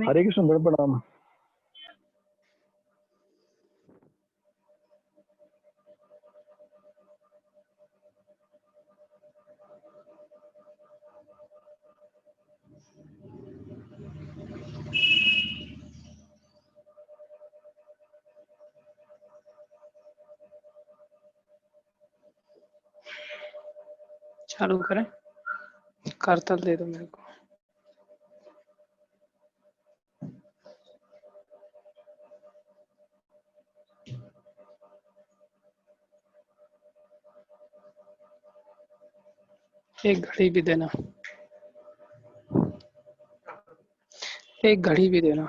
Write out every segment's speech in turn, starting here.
हरे कृष्ण, बड़े प्रणाम। चालू करें? करतल दे दो मेरे को। एक घड़ी भी देना, एक घड़ी भी देना।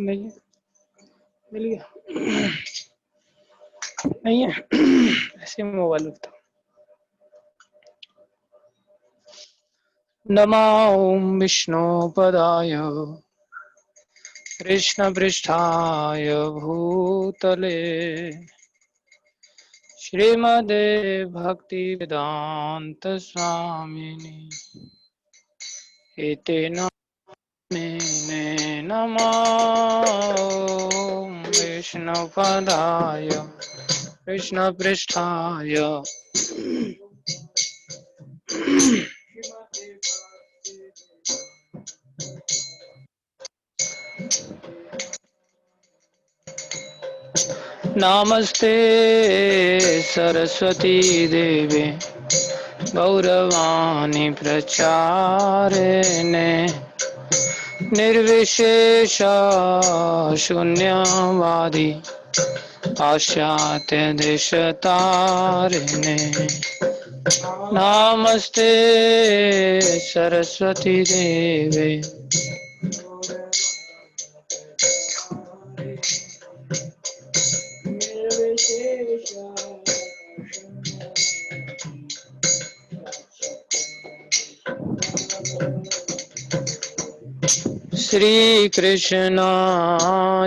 नहीं है, मिल गया? नहीं है, ऐसे मोबाइल रखता। नमो विष्णुपदाय कृष्णपृष्ठाय भूतले श्रीमदे भक्तिवेदांत स्वामिने एतेन मेने नमो विष्णुपदाय कृष्णपृष्ठाय नमस्ते सरस्वती देवे गौरवाणी प्रचारिणे निर्विशेष शून्यवादी पाश्चात्य देशतारिणे नमस्ते सरस्वती देवे श्री कृष्ण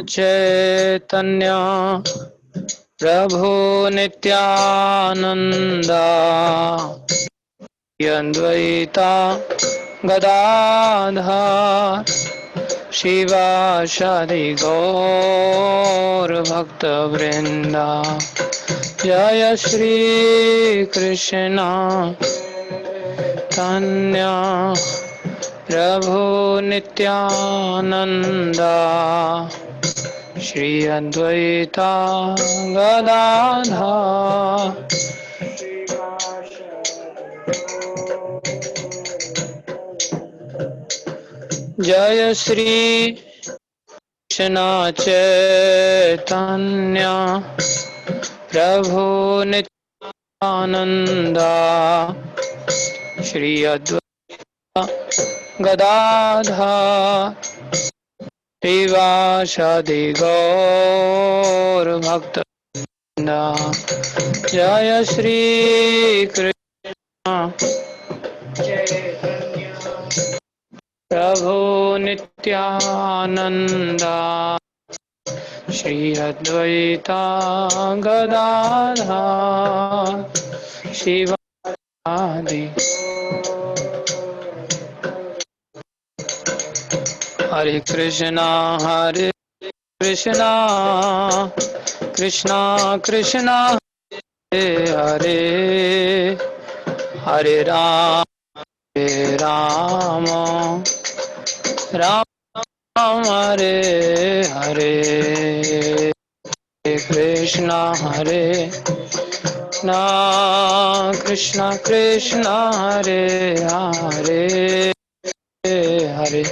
चैतन्य प्रभु नित्यानंदा अद्वैता गदाधर शिवासादि गौर भक्त वृंदा जय श्री कृष्ण चैतन्य प्रभु नित्यानंदा श्री अद्वैता गदाधर जय श्री कृष्ण चैतन्य प्रभु नित्यानंदा श्री अद्वैता गदाधर श्रीवासादि गौर भक्त वृंदा जय श्री कृष्ण प्रभु नित्यानंदा श्री अद्वैता गदाधर शिवादि हरे कृष्णा कृष्णा कृष्णा हरे हरे हरे राम राम हरे हरे हरे कृष्णा कृष्णा कृष्णा हरे हरे हरे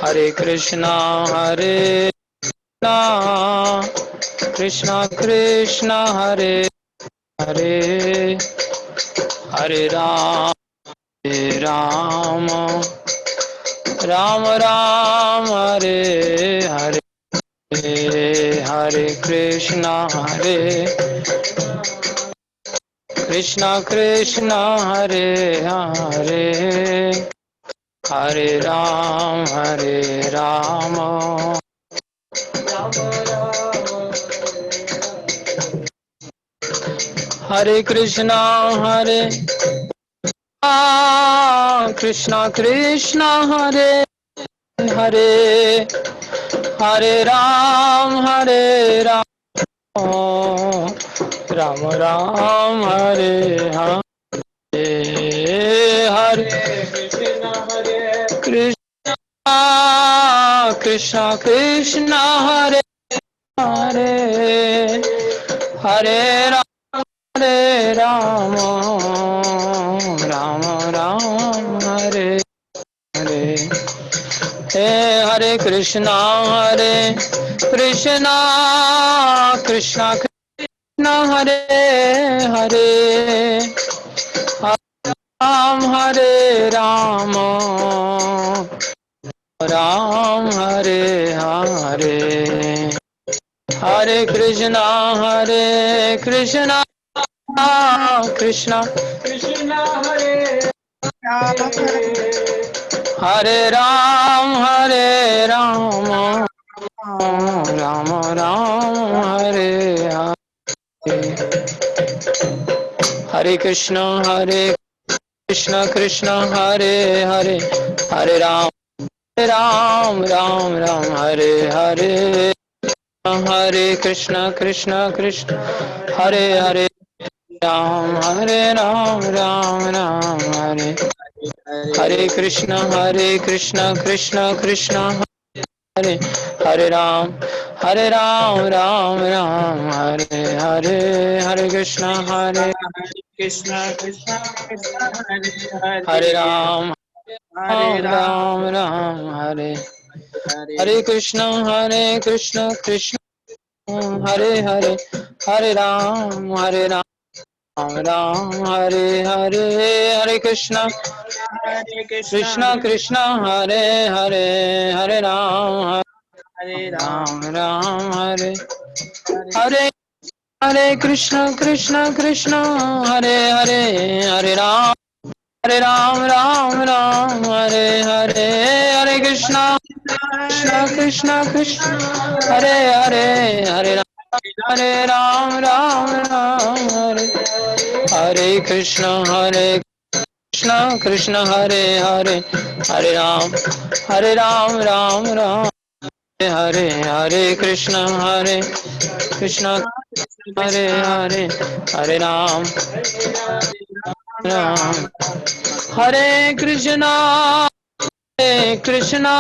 हरे कृष्णा कृष्णा कृष्णा हरे हरे हरे राम राम राम हरे हरे हरे कृष्णा कृष्णा हरे हरे हरे राम हरे कृष्णा कृष्णा कृष्णा हरे हरे हरे राम राम राम हरे हरे हरे कृष्णा कृष्णा कृष्णा हरे हरे हरे राम राम राम हरे हरे हे हरे कृष्णा कृष्णा कृष्णा हरे हरे हरे राम राम हरे हरे हरे कृष्णा कृष्णा हरे हरे राम राम राम हरे हरे हरे कृष्णा कृष्णा हरे हरे हरे राम राम राम हरे हरे हरे कृष्णा हरे हरे राम राम राम हरे हरे कृष्णा कृष्णा हरे हरे राम राम राम हरे हरे हरे कृष्णा कृष्णा कृष्णा कृष्णा हरे हरे हरे राम हरे राम राम हरे हरे हरे कृष्णा कृष्णा हरे हरे हरे राम राम हरे हरे हरे कृष्णा कृष्णा हरे हरे हरे राम हरे राम राम राम हरे हरे हरे हरे कृष्णा हरे हरे हरे राम राम हरे हरे हरे कृष्णा कृष्णा हरे हरे हरे राम हरे हरे कृष्णा हरे हरे हरे राम राम हरे हरे कृष्णा हरे हरे हरे राम हरे कृष्णा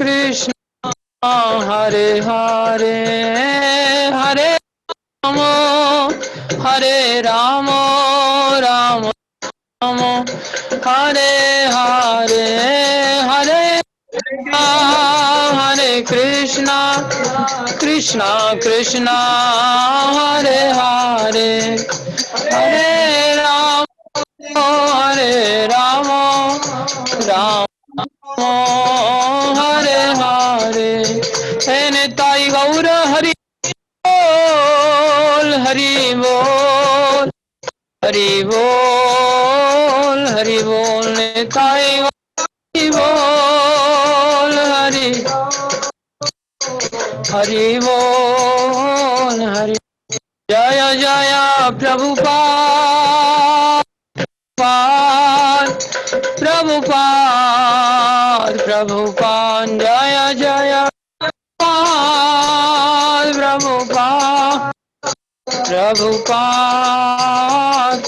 कृष्णा हरे हरे हरे राम राम राम हरे हरे हरे हरे कृष्णा कृष्णा हरे हरे हरे राम राम हरे हरे हे निताई गौर हरि बोल हरि बोल निताई हरि बोल हरि बोल हरि जय जय प्रभुपाद जय जय प्रभुपाद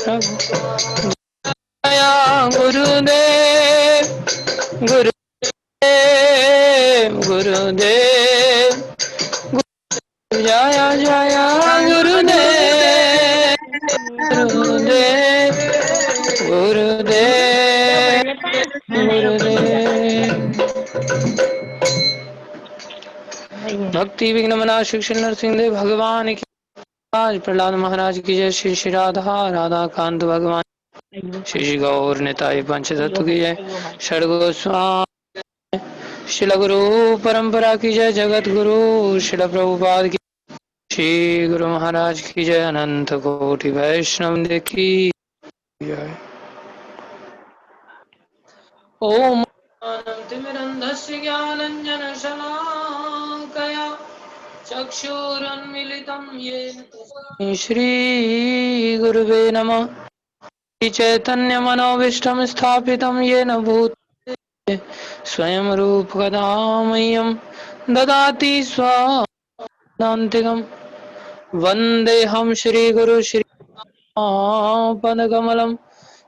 जय गुरुदेव जय जय गुरुदेव गुरुदेव भक्ति विघ्न विनाशक श्री नरसिंह भगवान की आज प्रहलाद महाराज की जय। श्री श्री राधा राधा कांत भगवान श्री श्री गौर निताई पंचतत्व की जय। षडगोस्वामी शिल गुरु परंपरा की जय। जगत गुरु शिल प्रभुपाद की श्री गुरु महाराज की जय। अनंत कोटि वैष्णव की जय। ओम अनंतमिरन्धस्य ज्ञानञ्जनशलाकया चक्षुरुन्मिलितं येन तस्मै श्रीगुरुवे नमः। चैतन्यमनोभीष्टं स्थापितं येन भूतले स्वयं रूपकदा मह्यं ददाति स्वान्तिकं। वन्देऽहं श्रीगुरु श्रीपदकमलं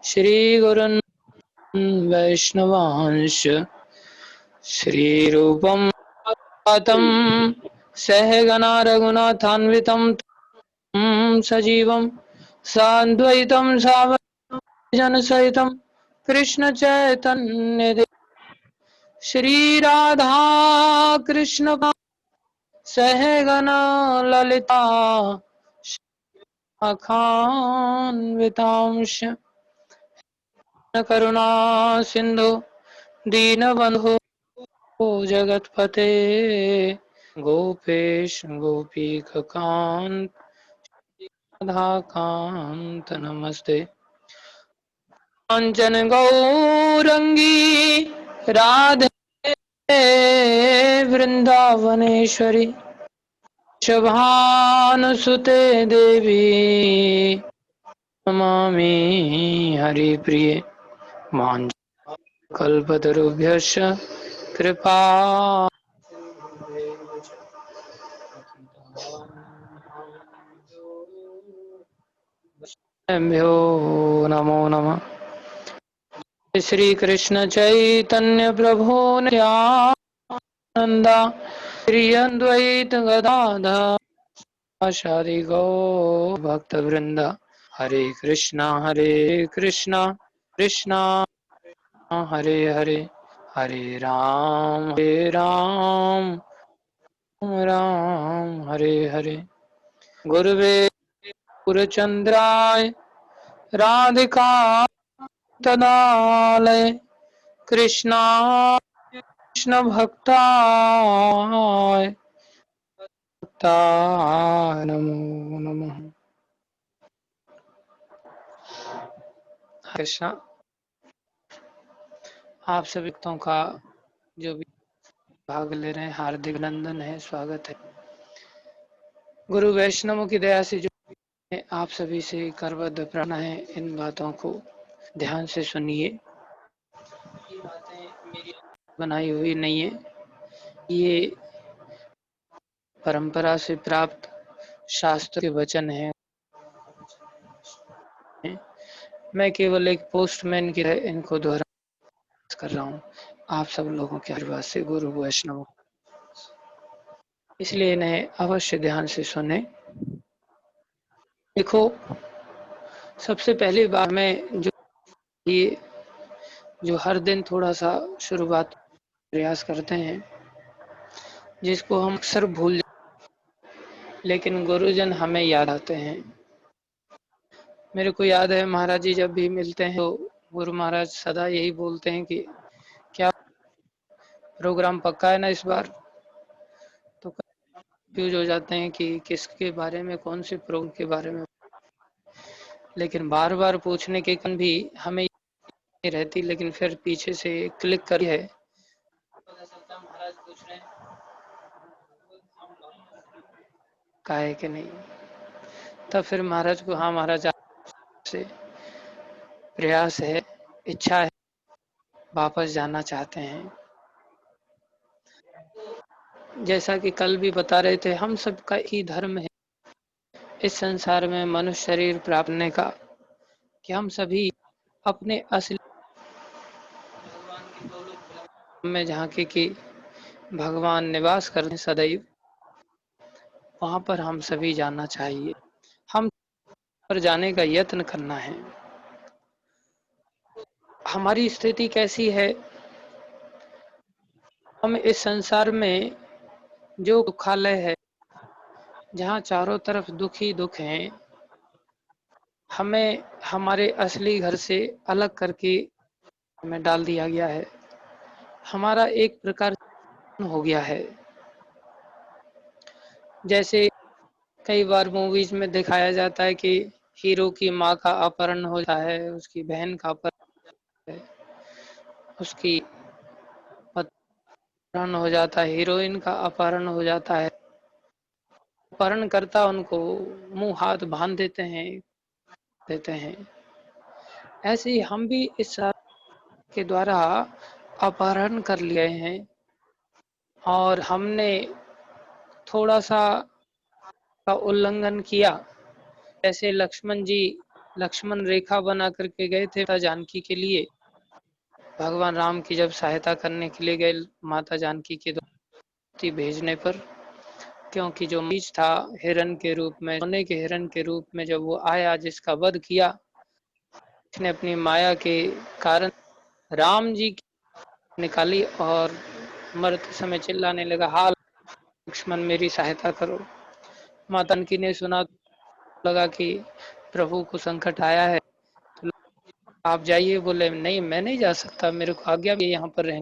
श्रीगुरुन् वैष्णवांश श्रीरूपं तं सहगना रघुनाथान्वितं सजीवं साद्वैतं सावजनसहितं कृष्ण चैतन्य श्रीराधा कृष्ण सहगना ललिता अखान्वितांश करुणा सिंधु दीनबंधु जगतपते गोपेश गोपीकांत राधाकांत नमस्ते। कांचन गौरंगी राधे वृंदावनेश्वरी शभानुसुते देवी नमामि हरिप्रिये। कल्पतरुभ्यश्च कृपा भ्यो नमो नमः। श्री कृष्ण चैतन्य प्रभु नित्यानंद श्री अद्वैत गदाधर शादी गौ भक्त वृंद। हरे कृष्णा कृष्णा हरे हरे हरे राम राम हरे हरे। गुरुवे गुरुचंद्राय राधिका तदालय कृष्णा कृष्ण भक्ताय नमो नमः। कृष्णा आप सभी भक्तों का जो भी भाग ले रहे हैं हार्दिक अभिनंदन है, स्वागत है। गुरु वैष्णवों की दया से जो आप सभी से करबद्ध प्रार्थना है, इन बातों को ध्यान से सुनिए। ये बातें मेरी बनाई हुई नहीं है, ये परंपरा से प्राप्त शास्त्र के वचन है। मैं केवल एक पोस्टमैन की तरह इनको दोहरा कर रहा हूँ आप सब लोगों के आशीर्वाद से, गुरु वैष्णव, इसलिए इन्हें अवश्य ध्यान से सुने। देखो, सबसे पहली बार में ये जो हर दिन थोड़ा सा शुरुआत प्रयास करते हैं, जिसको हम अक्सर भूल जाते, लेकिन गुरुजन हमें याद आते हैं। मेरे को याद है महाराज जी जब भी मिलते हैं तो गुरु महाराज सदा यही बोलते हैं कि क्या प्रोग्राम पक्का है ना इस बार। तो कंफ्यूज हो जाते हैं कि किसके बारे में, कौन से प्रोग्राम के बारे में, लेकिन बार बार पूछने के कारण भी हमें रहती, लेकिन फिर पीछे से क्लिक कर है पता चलता महाराज पूछ रहे हैं का है कि नहीं। तब फिर महाराज को, हाँ महाराज से प्रयास है, इच्छा है, वापस जाना चाहते हैं। जैसा कि कल भी बता रहे थे, हम सबका ही धर्म है इस संसार में मनुष्य शरीर प्राप्त करने का, कि हम सभी अपने असली भगवान की गोलोक में झांके कि भगवान निवास करते सदैव, वहां पर हम सभी जाना चाहिए। हम पर जाने का यत्न करना है। हमारी स्थिति कैसी है, हम इस संसार में जो दुखालय है, जहाँ चारों तरफ दुख ही दुख हैं, हमें हमारे असली घर से अलग करके हमें डाल दिया गया है। हमारा एक प्रकार हो गया है। जैसे कई बार मूवीज में दिखाया जाता है कि हीरो की माँ का अपहरण हो जाता है, उसकी बहन का अपहरण है, उसकी अपहरण हो जाता है, हीरोइन का अपहरण हो जाता है। अपहरणकर्ता उनको मुंह हाथ बांध देते हैं। ऐसे ही हम भी इस के द्वारा अपहरण कर लिए हैं और हमने थोड़ा सा का उल्लंघन किया। जैसे लक्ष्मण रेखा बना करके गए थे माता जानकी के लिए। भगवान राम की जब सहायता करने के लिए गए माता जानकी के द्वारा भेजने पर, क्योंकि जो मीच था हिरण के रूप में, सोने के हिरण के रूप में जब वो आया, जिसका वध किया, उसने अपनी माया के कारण राम जी की निकाली और मरते समय चिल्लाने लगा, हाल लक्ष्मण मेरी सहायता करो। माता जानकी ने सुना, लगा कि प्रभु को संकट आया है, तो आप जाइए। बोले नहीं, मैं नहीं जा सकता, मेरे को आज्ञा भी यहाँ पर रहने।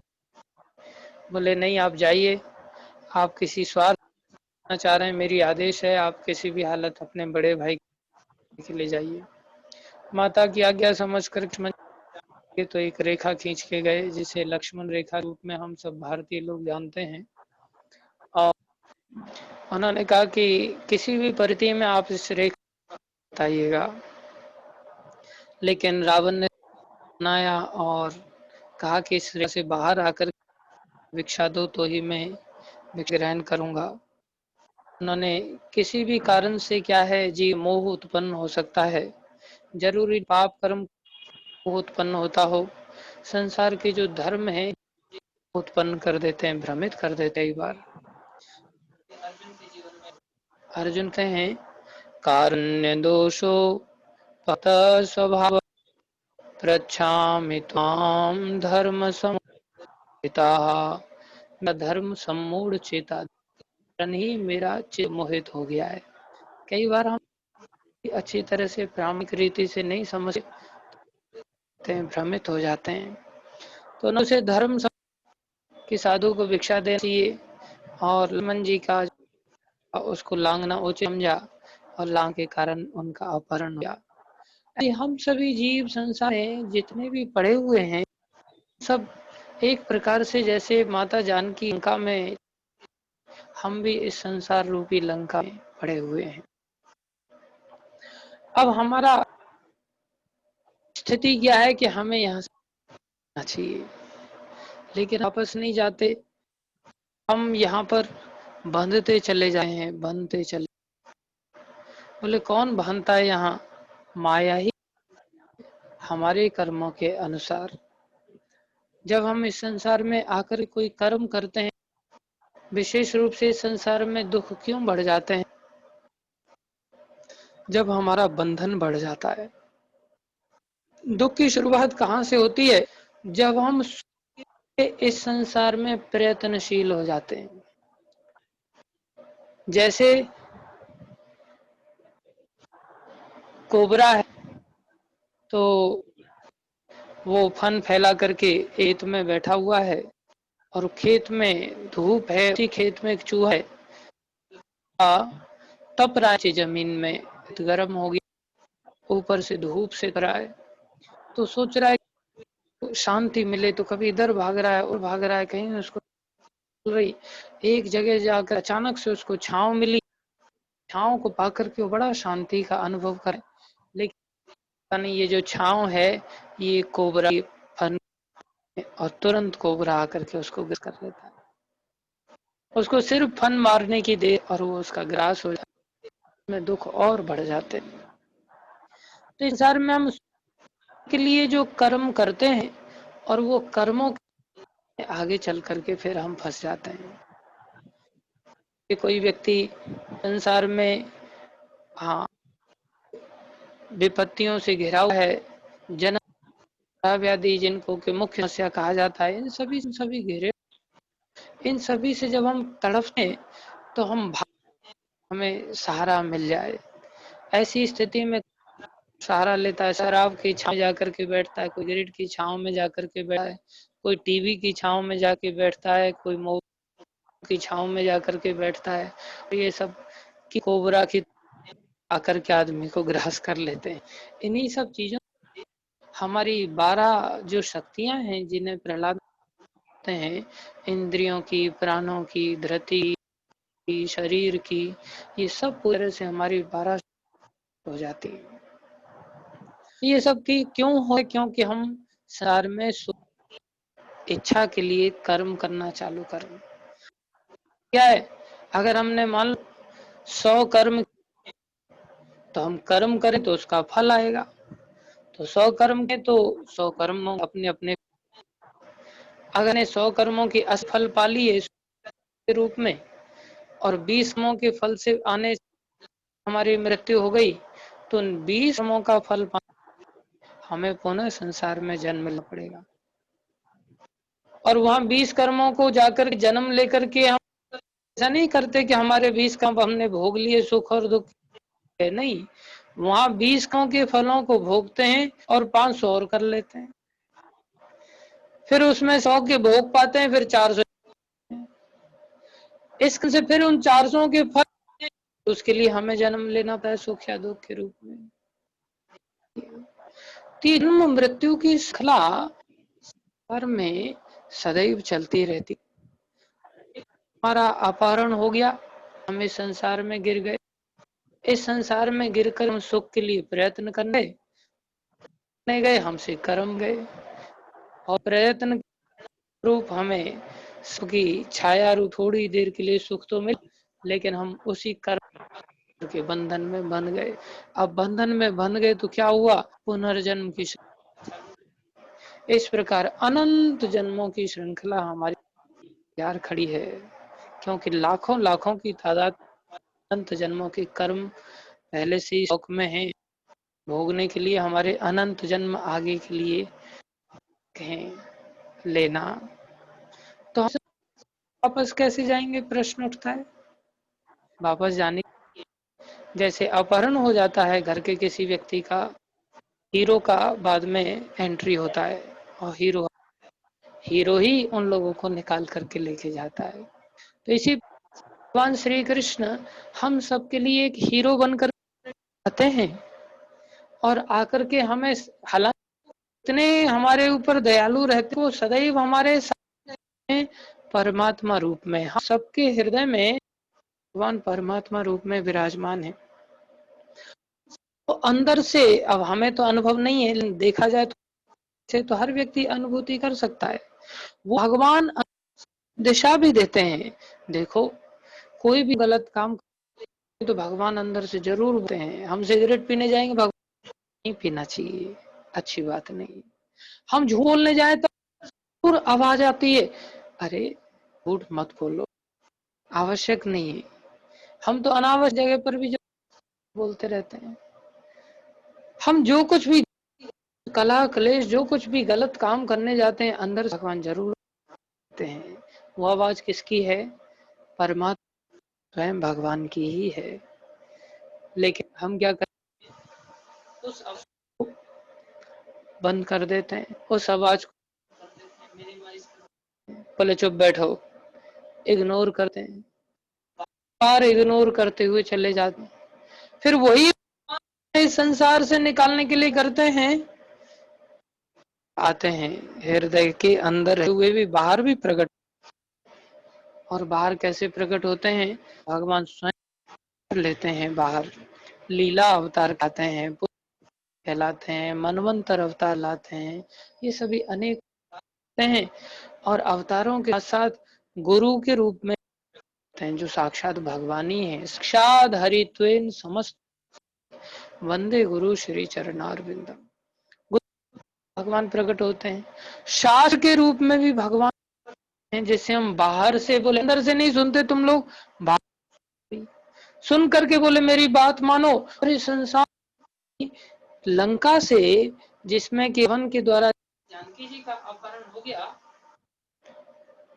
बोले नहीं, आप जाइए, आप किसी स्वार्थ चाह रहे हैं, मेरी आदेश है, आप किसी भी हालत अपने बड़े भाई के ले जाइए। माता की आज्ञा समझकर लक्ष्मण तो एक रेखा खींच के गए, जिसे लक्ष्मण रेखा रूप में हम सब भारतीय लोग जानते हैं। और उन्होंने कहा कि किसी भी परिस्थिति में आप इस रेखा बताइएगा। लेकिन रावण ने बनाया और कहा कि इस रेखा से बाहर आकर भिक्षा दो तो ही मैं भिक्षा ग्रहण करूंगा। उन्होंने किसी भी कारण से क्या है जी, मोह उत्पन्न हो सकता है, जरूरी पाप कर्म उत्पन्न होता हो, संसार के जो धर्म है उत्पन्न कर देते हैं, भ्रमित कर देते हैं। कई बार अर्जुन कहे कारण्य दोषो पत स्वभाव प्रच्छामि त्वाम धर्म सम्मोहिता, धर्म सम्मूढ़ चेता, ही मेरा चित्त मोहित हो गया है। कई बार हम अच्छी तरह से प्रामाणिक रीति से नहीं समझते हैं, भ्रमित हो जाते हैं। तो उनसे धर्म कि साधु को भिक्षा देना चाहिए, और लक्ष्मण जी का उसको लांघना उचित समझा और लांग के कारण उनका अपहरण हो गया। हम सभी जीव संसार में जितने भी पड़े हुए हैं, सब एक प्रकार से जैसे माता जानकी लंका में, हम भी इस संसार रूपी लंका में पड़े हुए हैं। अब हमारा स्थिति क्या है कि हमें यहाँ से जाना चाहिए, लेकिन वापस नहीं जाते। हम यहाँ पर बंधते चले जाए हैं, बंधते चले। बोले कौन बांधता है यहाँ? माया ही, हमारे कर्मों के अनुसार। जब हम इस संसार में आकर कोई कर्म करते हैं, विशेष रूप से इस संसार में दुख क्यों बढ़ जाते हैं? जब हमारा बंधन बढ़ जाता है। दुख की शुरुआत कहाँ से होती है? जब हम इस संसार में प्रयत्नशील हो जाते हैं। जैसे कोबरा है, तो वो फन फैला करके खेत में बैठा हुआ है, और खेत में धूप है, उसी खेत में एक चूहा है, तप रहा है जमीन में, गर्म हो गया, ऊपर से धूप से रहा है, तो सोच रहा है शांति मिले, तो कभी इधर भाग रहा है और भाग रहा है, कहीं उसको रही। एक जगह जाकर अचानक से उसको छांव मिली, छांव को पाकर के वो बड़ा शांति का अनुभव करे। लेकिन ये जो छांव है, ये कोबरा की फन, और तुरंत कोबरा आकर के उसको ग्रास कर लेता है। उसको सिर्फ फन मारने की देर और वो उसका ग्रास हो जाता है, में दुख और बढ़ जाते हैं। तो इस संसार में हम के लिए जो कर्म करते हैं, और वो कर्मों के आगे चल करके फिर हम फंस जाते हैं। कि कोई व्यक्ति संसार में, हाँ, विपत्तियों से घिरा हुआ है, जन्म व्याधि जिनको कि मुख्य समस्या कहा जाता है, इन सभी घिरे, इन सभी से जब हम तड़पते हैं तो हमें सहारा मिल जाए। ऐसी स्थिति में सहारा लेता है, शराब की छांव में जाकर के बैठता है, कोई ग्रिड की छांव में जाकर के बैठा है, कोई टीवी की छांव में जाके बैठता है, कोई मोबाइल की छांव में जाकर के बैठता है। ये सब की कोबरा की आकर के आदमी को ग्रास कर लेते हैं। इन्हीं सब चीजों हमारी 12 जो शक्तियां हैं जिन्हें प्रहलाद कहते हैं, इंद्रियों की, प्राणों की, धृति की, शरीर की, ये सब पूरी तरह से हमारी 12 हो जाती है। ये सब की क्यों हो? क्योंकि हम संसार में इच्छा के लिए कर्म करना चालू करें। क्या है, अगर हमने मान लो 100 कर्म तो हम कर्म करें तो उसका फल आएगा। तो 100 कर्म के तो 100 कर्म अपने अपने, अगर ने 100 कर्मों की असफल पा लिए के रूप में और 20 कर्मों के फल से आने हमारी मृत्यु हो गई, तो 20 कर्मों का फल हमें पुनः संसार में जन्म लेना पड़ेगा। और वहां 20 कर्मों को जाकर जन्म लेकर के हम ऐसा नहीं करते कि हमारे 20 कर्म हमने भोग लिए, सुख और दुख है, नहीं, वहां 20 कर्मों के फलों को भोगते हैं और 500 और कर लेते हैं, फिर उसमें 100 के भोग पाते हैं, फिर 400, इससे फिर उन 400 के फल उसके लिए हमें जन्म लेना पड़ा सुख या दुख के रूप में। जन्म मृत्यु की श्रृंखला में सदैव चलती रहती। हमारा अपहरण हो गया, हम इस संसार में गिर गए, इस संसार में गिरकर हम सुख के लिए प्रयत्न करने गए, हमसे कर्म गए और प्रयत्न रूप हमें सुख की छाया रूप थोड़ी देर के लिए सुख तो मिला, लेकिन हम उसी कर्म के बंधन में बंध गए। अब बंधन में बंध गए तो क्या हुआ? पुनर्जन्म की, इस प्रकार अनंत जन्मों की श्रृंखला हमारी यार खड़ी है, क्योंकि लाखों लाखों की तादाद अनंत जन्मों के कर्म पहले से ही शौक में है, भोगने के लिए हमारे अनंत जन्म आगे के लिए हैं लेना। तो हम वापस कैसे जाएंगे? प्रश्न उठता है। वापस जाने, जैसे अपहरण हो जाता है घर के किसी व्यक्ति का, हीरो का बाद में एंट्री होता है और हीरो ही उन लोगों को निकाल करके लेके जाता है। तो इसी भगवान श्री कृष्ण हम सबके लिए एक हीरो बनकर आते हैं और आकर के हमें, हालांकि इतने हमारे ऊपर दयालु रहते, वो सदैव हमारे सामने परमात्मा रूप में, हम सबके हृदय में भगवान परमात्मा रूप में विराजमान है। तो अंदर से, अब हमें तो अनुभव नहीं है, लेकिन देखा जाए तो हर व्यक्ति अनुभूति कर सकता है। वो भगवान दिशा भी देते हैं। देखो, कोई भी गलत काम तो भगवान अंदर से जरूर होते हैं। हम सिगरेट पीने जाएंगे, भगवान नहीं पीना चाहिए, अच्छी बात नहीं। हम झूठ बोलने जाए तो जरूर आवाज आती है, अरे झूठ मत बोलो, आवश्यक नहीं है। हम तो अनावश्यक जगह पर भी बोलते रहते हैं। हम जो कुछ भी कला क्लेश, जो कुछ भी गलत काम करने जाते हैं, अंदर भगवान जरूर होते हैं। वो आवाज किसकी है? परमात्मा स्वयं भगवान की ही है। लेकिन हम क्या करते हैं? उस आवाज को बंद कर देते हैं, उस आवाज को बोले चुप बैठो, इग्नोर करते हैं, बार इग्नोर करते हुए चले जाते हैं। फिर वही इस संसार से निकालने के लिए करते हैं, आते हैं हृदय के अंदर हुए भी बाहर भी प्रकट। और बाहर कैसे प्रकट होते हैं? भगवान स्वयं लेते हैं बाहर, लीला अवतार खाते हैं, कहलाते हैं, मनवंतर अवतार लाते हैं, ये सभी अनेक हैं। और अवतारों के साथ गुरु के रूप में हैं, जो साक्षात भगवान ही है। साक्षात हरित्वेन समस्त वंदे गुरु श्री चरणारविंदम। भगवान प्रकट होते हैं। शास्त्र के रूप में भी भगवान हैं, जैसे हम बाहर से बोले, अंदर से नहीं सुनते तुम लोग, बाहर सुन करके बोले मेरी बात मानो। और संसार लंका से, जिसमें कि वन के द्वारा जानकी जी का अपहरण हो गया,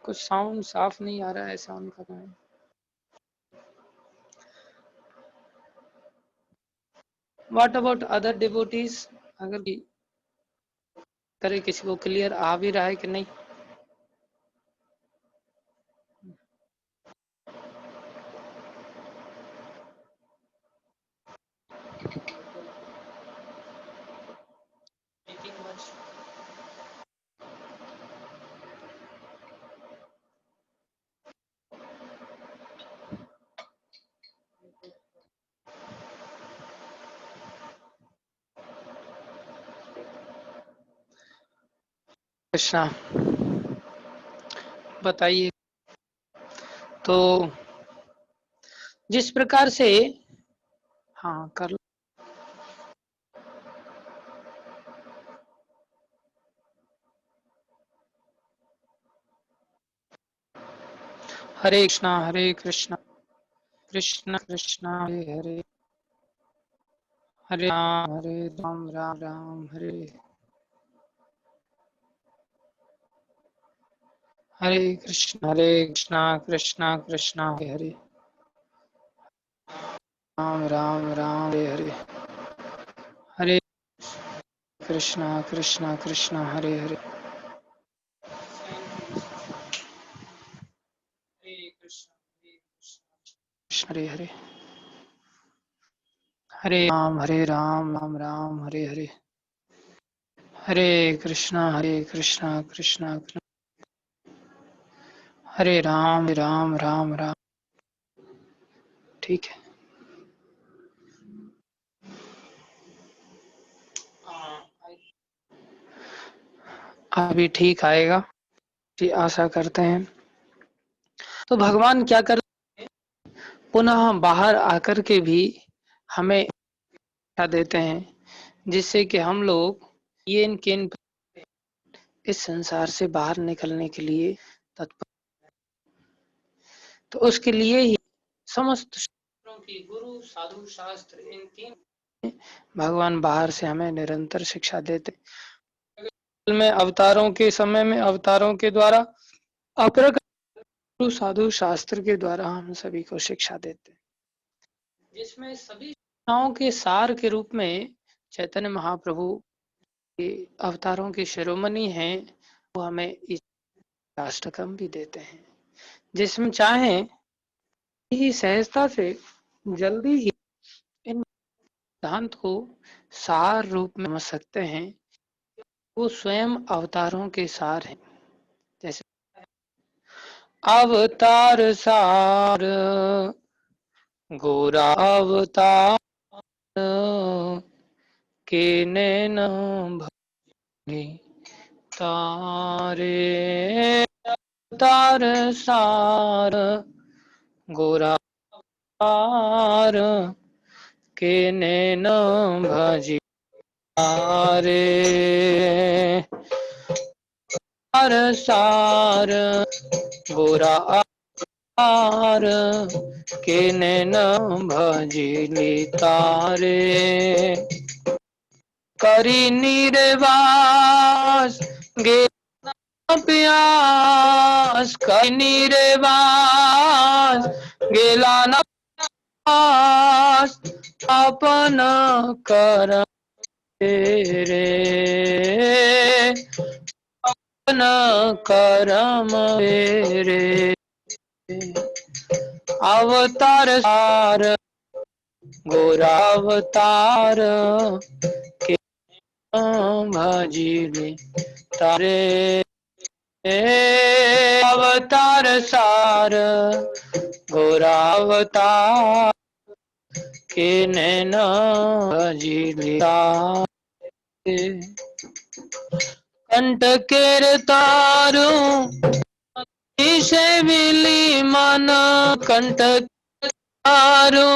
कुछ साउंड साफ नहीं आ रहा है, साउंड का है। What about other devotees? अगर करे किसी को क्लियर आ भी रहा है कि नहीं? कृष्णा, बताइए। तो जिस प्रकार से, हाँ कर लो। हरे कृष्णा कृष्ण कृष्ण हरे हरे, हरे राम राम राम हरे हरे कृष्ण कृष्ण कृष्ण हरे हरे, राम राम राम हरे हरे, हरे कृष्ण कृष्ण हरे हरे, कृष्ण हरे हरे, हरे राम राम राम हरे हरे, हरे कृष्णा कृष्ण कृष्ण, हरे राम राम राम राम। ठीक है, अभी ठीक आएगा जी, आशा करते हैं। तो भगवान क्या कर, पुनः बाहर आकर के भी हमें शिक्षा देते हैं, जिससे कि हम लोग ये किन इस संसार से बाहर निकलने के लिए तत्पर। तो उसके लिए ही समस्त शास्त्रों की गुरु साधु शास्त्र, इन तीन भगवान बाहर से हमें निरंतर शिक्षा देते में, अवतारों के समय में अवतारों के द्वारा, अप्रक गुरु साधु शास्त्र के द्वारा हम सभी को शिक्षा देते, जिसमें सभी शिक्षाओं के सार के रूप में चैतन्य महाप्रभु के अवतारों के शिरोमणि हैं, वो हमें इस अष्टकम भी देते हैं, जिसमें चाहे ही सहजता से जल्दी ही इन सिद्धांत को सार रूप में समझ सकते हैं। वो स्वयं अवतारों के सार हैं, जैसे अवतार सार गोरा अवतार के नैन भरे तारे, अवतार सार गोरा अवतार के नैन भजी तारे, अवतार सार गोरा अवतार के नैन भजिली तारे, करी निर्वास गे प्यास, करी निर्वास गेला न पास, अपन कर रे अपन करम रे, अवतार सार गोरा अवतार के भजिले तारे, अवतार सार गोरा अवतार के नैन भजिले तारे, कंठ केर तारू से मिली मन, कंठ तारू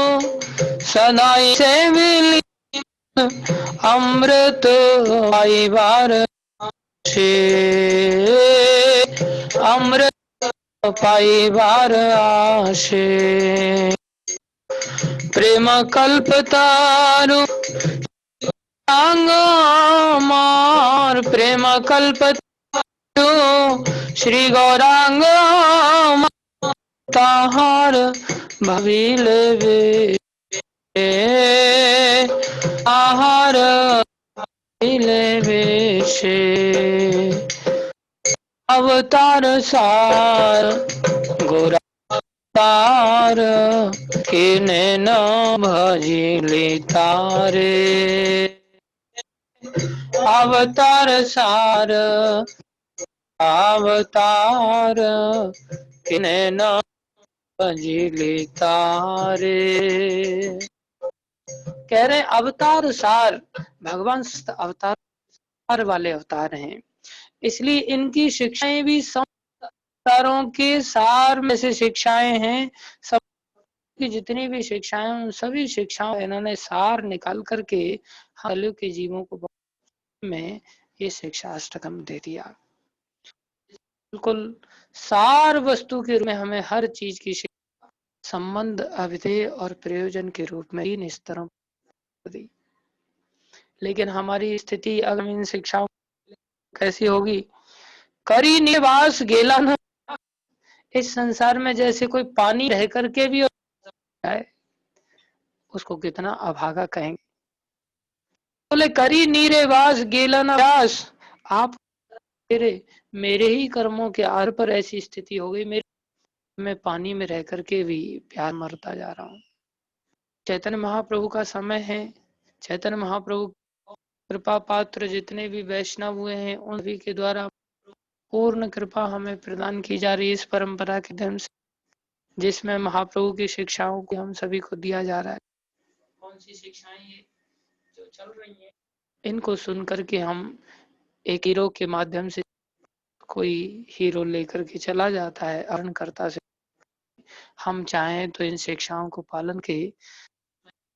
सदाई से मिली अमृत पाई बार से, अमृत पाई बार आशे, प्रेम कल्प तारू अंग मार, प्रेम कल्प श्री गौरांग ताहार भविल वे आहार भविल वेशे अवतार सार गोरा तार किने न भजिले तारे अवतार सार अवतार किने न भजिले तारे। कह रहे अवतार सार, भगवान अवतार वाले अवतार हैं, इसलिए इनकी शिक्षाएं भी अवतारों के सार में से शिक्षाएं हैं। सब की जितनी भी शिक्षाएं, उन सभी शिक्षाओं इन्होंने सार निकाल करके कलयुग के जीवों को में ये शिक्षा अष्टकम दे दिया। बिल्कुल सार वस्तु के रूप में हमें हर चीज की संबंध, अभिधेय और प्रयोजन के रूप में इन स्तरों दी। लेकिन हमारी स्थिति अगर इन शिक्षाओं कैसी होगी? करी निवास गेला न, इस संसार में जैसे कोई पानी रह करके भी है, उसको कितना अभागा कहेंगे। बोले करी नीरेवास गेला न व्यास, आप मेरे ही कर्मों के आधार पर ऐसी स्थिति हो गई, मैं पानी में रह करके भी प्यार मरता जा रहा हूँ। चैतन्य महाप्रभु का समय है। चैतन्य महाप्रभु कृपा पात्र जितने भी वैष्णव हुए हैं, उन सभी के द्वारा पूर्ण कृपा हमें प्रदान की जा रही है इस परंपरा के माध्यम से, जिसमें महाप्रभु की शिक्षाओं को हम सभी को दिया जा रहा है। कौन सी शिक्षाएं ये जो चल रही हैं, इनको सुन करके हम एक हीरो के माध्यम से, कोई हीरो लेकर के चला जाता है अरणकर्ता से, हम चाहें तो इन शिक्षाओं को पालन के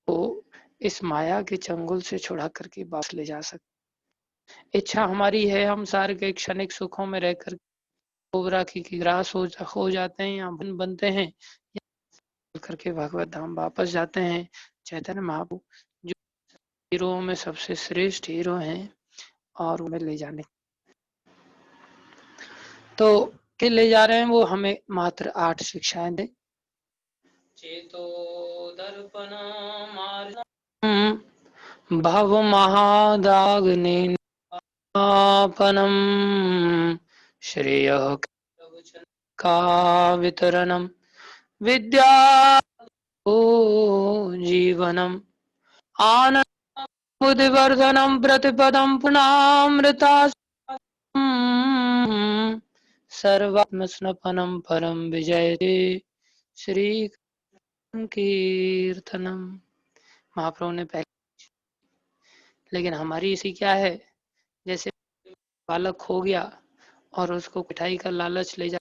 तो इस माया के चंगुल से छुड़ा करके वापस ले जा सकते। इच्छा हमारी है हम सारे के क्षणिक सुखों में रहकर कोबरा की ग्रास हो जाते हैं या बनते हैं, या करके भगवत धाम वापस जाते हैं। चैतन्य महाप्रभु जो हीरो में सबसे श्रेष्ठ हीरो हैं और उन्हें ले जाने तो के ले जा रहे हैं, वो हमें मात्र 8 शिक्षाएं दे। चेतो दर्पण भव महादाग्नि आपनम श्रेय का वितरणम विद्या जीवनम आनंद बुद्धिवर्धनम प्रतिपदम पुनामृता सर्वात्म स्नपनम परम विजयते श्री कीर्तनम। महाप्रभु ने पहले, लेकिन हमारी इसी क्या है, जैसे बालक हो गया और उसको मिठाई का लालच ले जा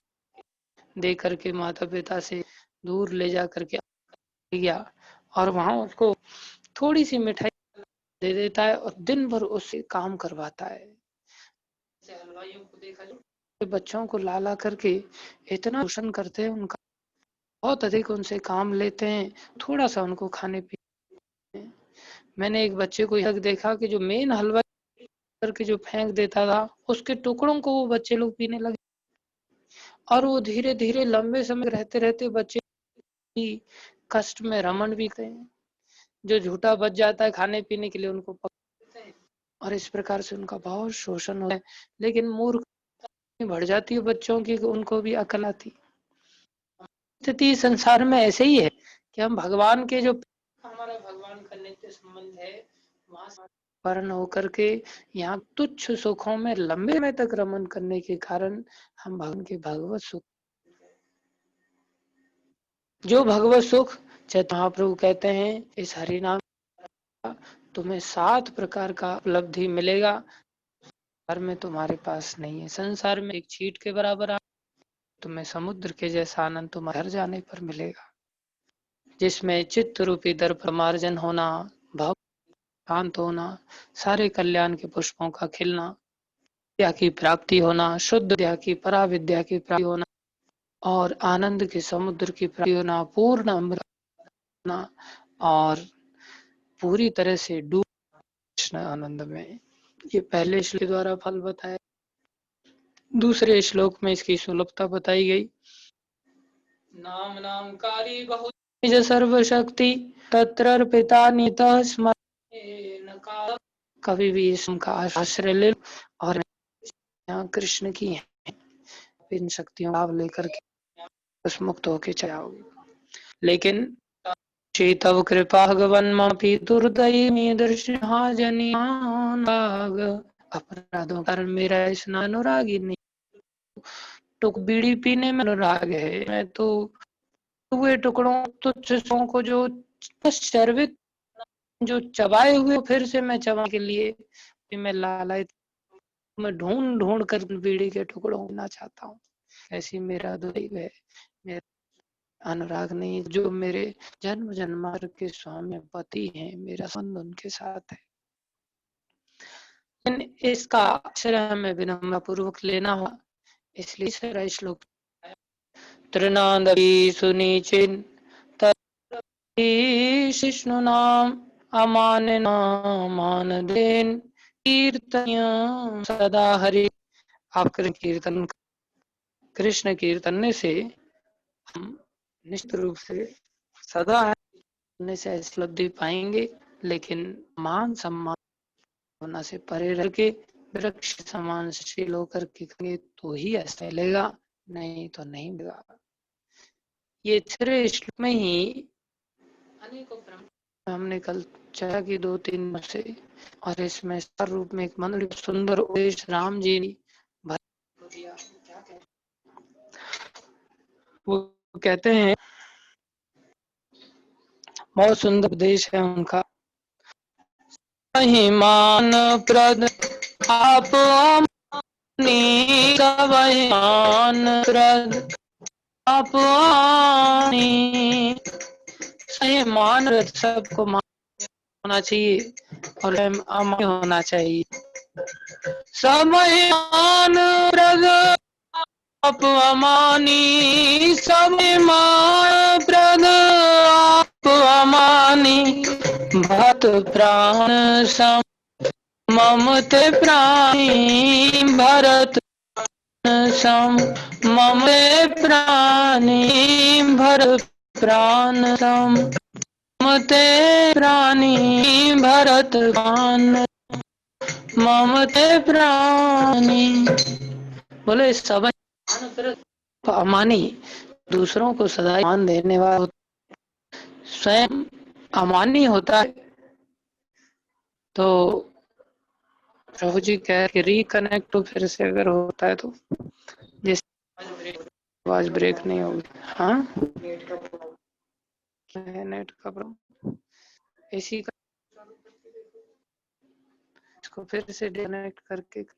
दे करके माता पिता से दूर ले जा करके गया और वहां उसको थोड़ी सी मिठाई दे देता है और दिन भर उससे काम करवाता है। हलवाइयों को देखा जाए, बच्चों को लाला करके इतना पोषण करते हैं, उनका बहुत अधिक उनसे काम लेते हैं, थोड़ा सा उनको खाने पीने। मैंने एक बच्चे को यह देखा कि जो मेन हलवाई करके जो फेंक देता था, उसके टुकड़ों को वो बच्चे लोग पीने लगे और वो धीरे धीरे लंबे समय रहते रहते बच्चे कष्ट में रमन भी करते हैं। जो झूठा बच जाता है खाने पीने के लिए उनको पकड़ते हैं और इस प्रकार से उनका बहुत शोषण होता है। लेकिन मूर्ख बढ़ जाती है बच्चों की, उनको भी अकल आती। स्थिति संसार में ऐसे ही है कि हम भगवान के जो हमारा भगवान का नित्य संबंध है, वहां वर्ण होकर के यहाँ तुच्छ सुखों में लंबे समय तक रमन करने के कारण हम भगवान के भगवत सुख, जो भगवत सुख चैतन्य महाप्रभु कहते हैं इस हरि नाम तुम्हें 7 प्रकार का उपलब्धि मिलेगा, संसार में तुम्हारे पास नहीं है। संसार में एक चीट के बराबर तुम्हें समुद्र के जैसा आनंद तुम्हारे घर जाने पर मिलेगा, जिसमें चित्त रूपी दर्प मार्जन होना, भाव शांत होना, सारे कल्याण के पुष्पों का खिलना, विद्या की प्राप्ति होना, शुद्ध विद्या की परा विद्या की प्राप्ति होना और आनंद के समुद्र की प्राप्ति होना, पूर्ण अमृत होना और पूरी तरह से डूब कृष्ण आनंद में। ये पहले श्लोक द्वारा फल बताया। दूसरे श्लोक में इसकी सुलभता बताई गई। नाम नामकारी बहुत निज सर्वशक्ति तत्र अर्पिता नितः स्मरण काल। कभी भी इसका आश्रय ले लो और यहाँ कृष्ण की है, इन शक्तियों का लाभ लेकर के बस मुक्त होके चलाओगे। लेकिन तव कृपा भगवन मापी दुर्दयी दृष्टा जनियाग। अपराधों का कारण मेरा स्नान अनुरागी नहीं, टुक बीड़ी पीने में अनुराग है। मैं तो हुए टुकड़ों तुच्छ को जो शर्वित जो चबाए हुए फिर से मैं चबा के लिए मैं लालच मैं ढूंढ ढूंढ कर बीड़ी के टुकड़ों ना चाहता हूँ। ऐसी मेरा दैव है, मेरा अनुराग नहीं। जो मेरे जन्म जन्मांतर के स्वामी पति हैं, मेरा संबंध उनके साथ है। इसका आश्रय हमें विनम्र पूर्वक लेना होगा। इसलिए सारा श्लोक त्रिनादपि सुनिचिन शिष्णु नाम अमानना मानदेन कीर्तन सदा हरि। आप कृष्ण कीर्तन से हम निश्चित रूप से सदा हरि से उपलब्धि पाएंगे। लेकिन मान सम्मान होना से परे रह के वृक्ष समान शील होकर के तो ही ऐसा मिलेगा, नहीं तो नहीं मिलेगा। ये छठवें श्लोक में ही अनेकों हमने कल चर्चा की 2-3 से, और इसमें सार रूप में एक मंत्र सुंदर उपदेश राम जी ने दिया। वो कहते हैं, बहुत सुंदर उपदेश है उनका। महिमान प्रद आप मान प्रद आप सही मान सबको होना चाहिए और अमान होना चाहिए। समयान प्रद आप अमानी समयमान प्रद आप अमानी भक्त प्राण सम ममते प्राणी भरत सम ममते प्राणी भरत प्राण सम ममते प्राणी भरत प्राण ममते प्राणी। बोले सब अमानी दूसरों को सदा मान देने वाला स्वयं अमानी होता है। तो प्रभु जी कह के रिकनेक्ट तो फिर से अगर होता है तो जिस आवाज ब्रेक नहीं होगी। हाँ नेट का प्रॉब्लम इसी का, इसको फिर से डिस्कनेक्ट करके करो।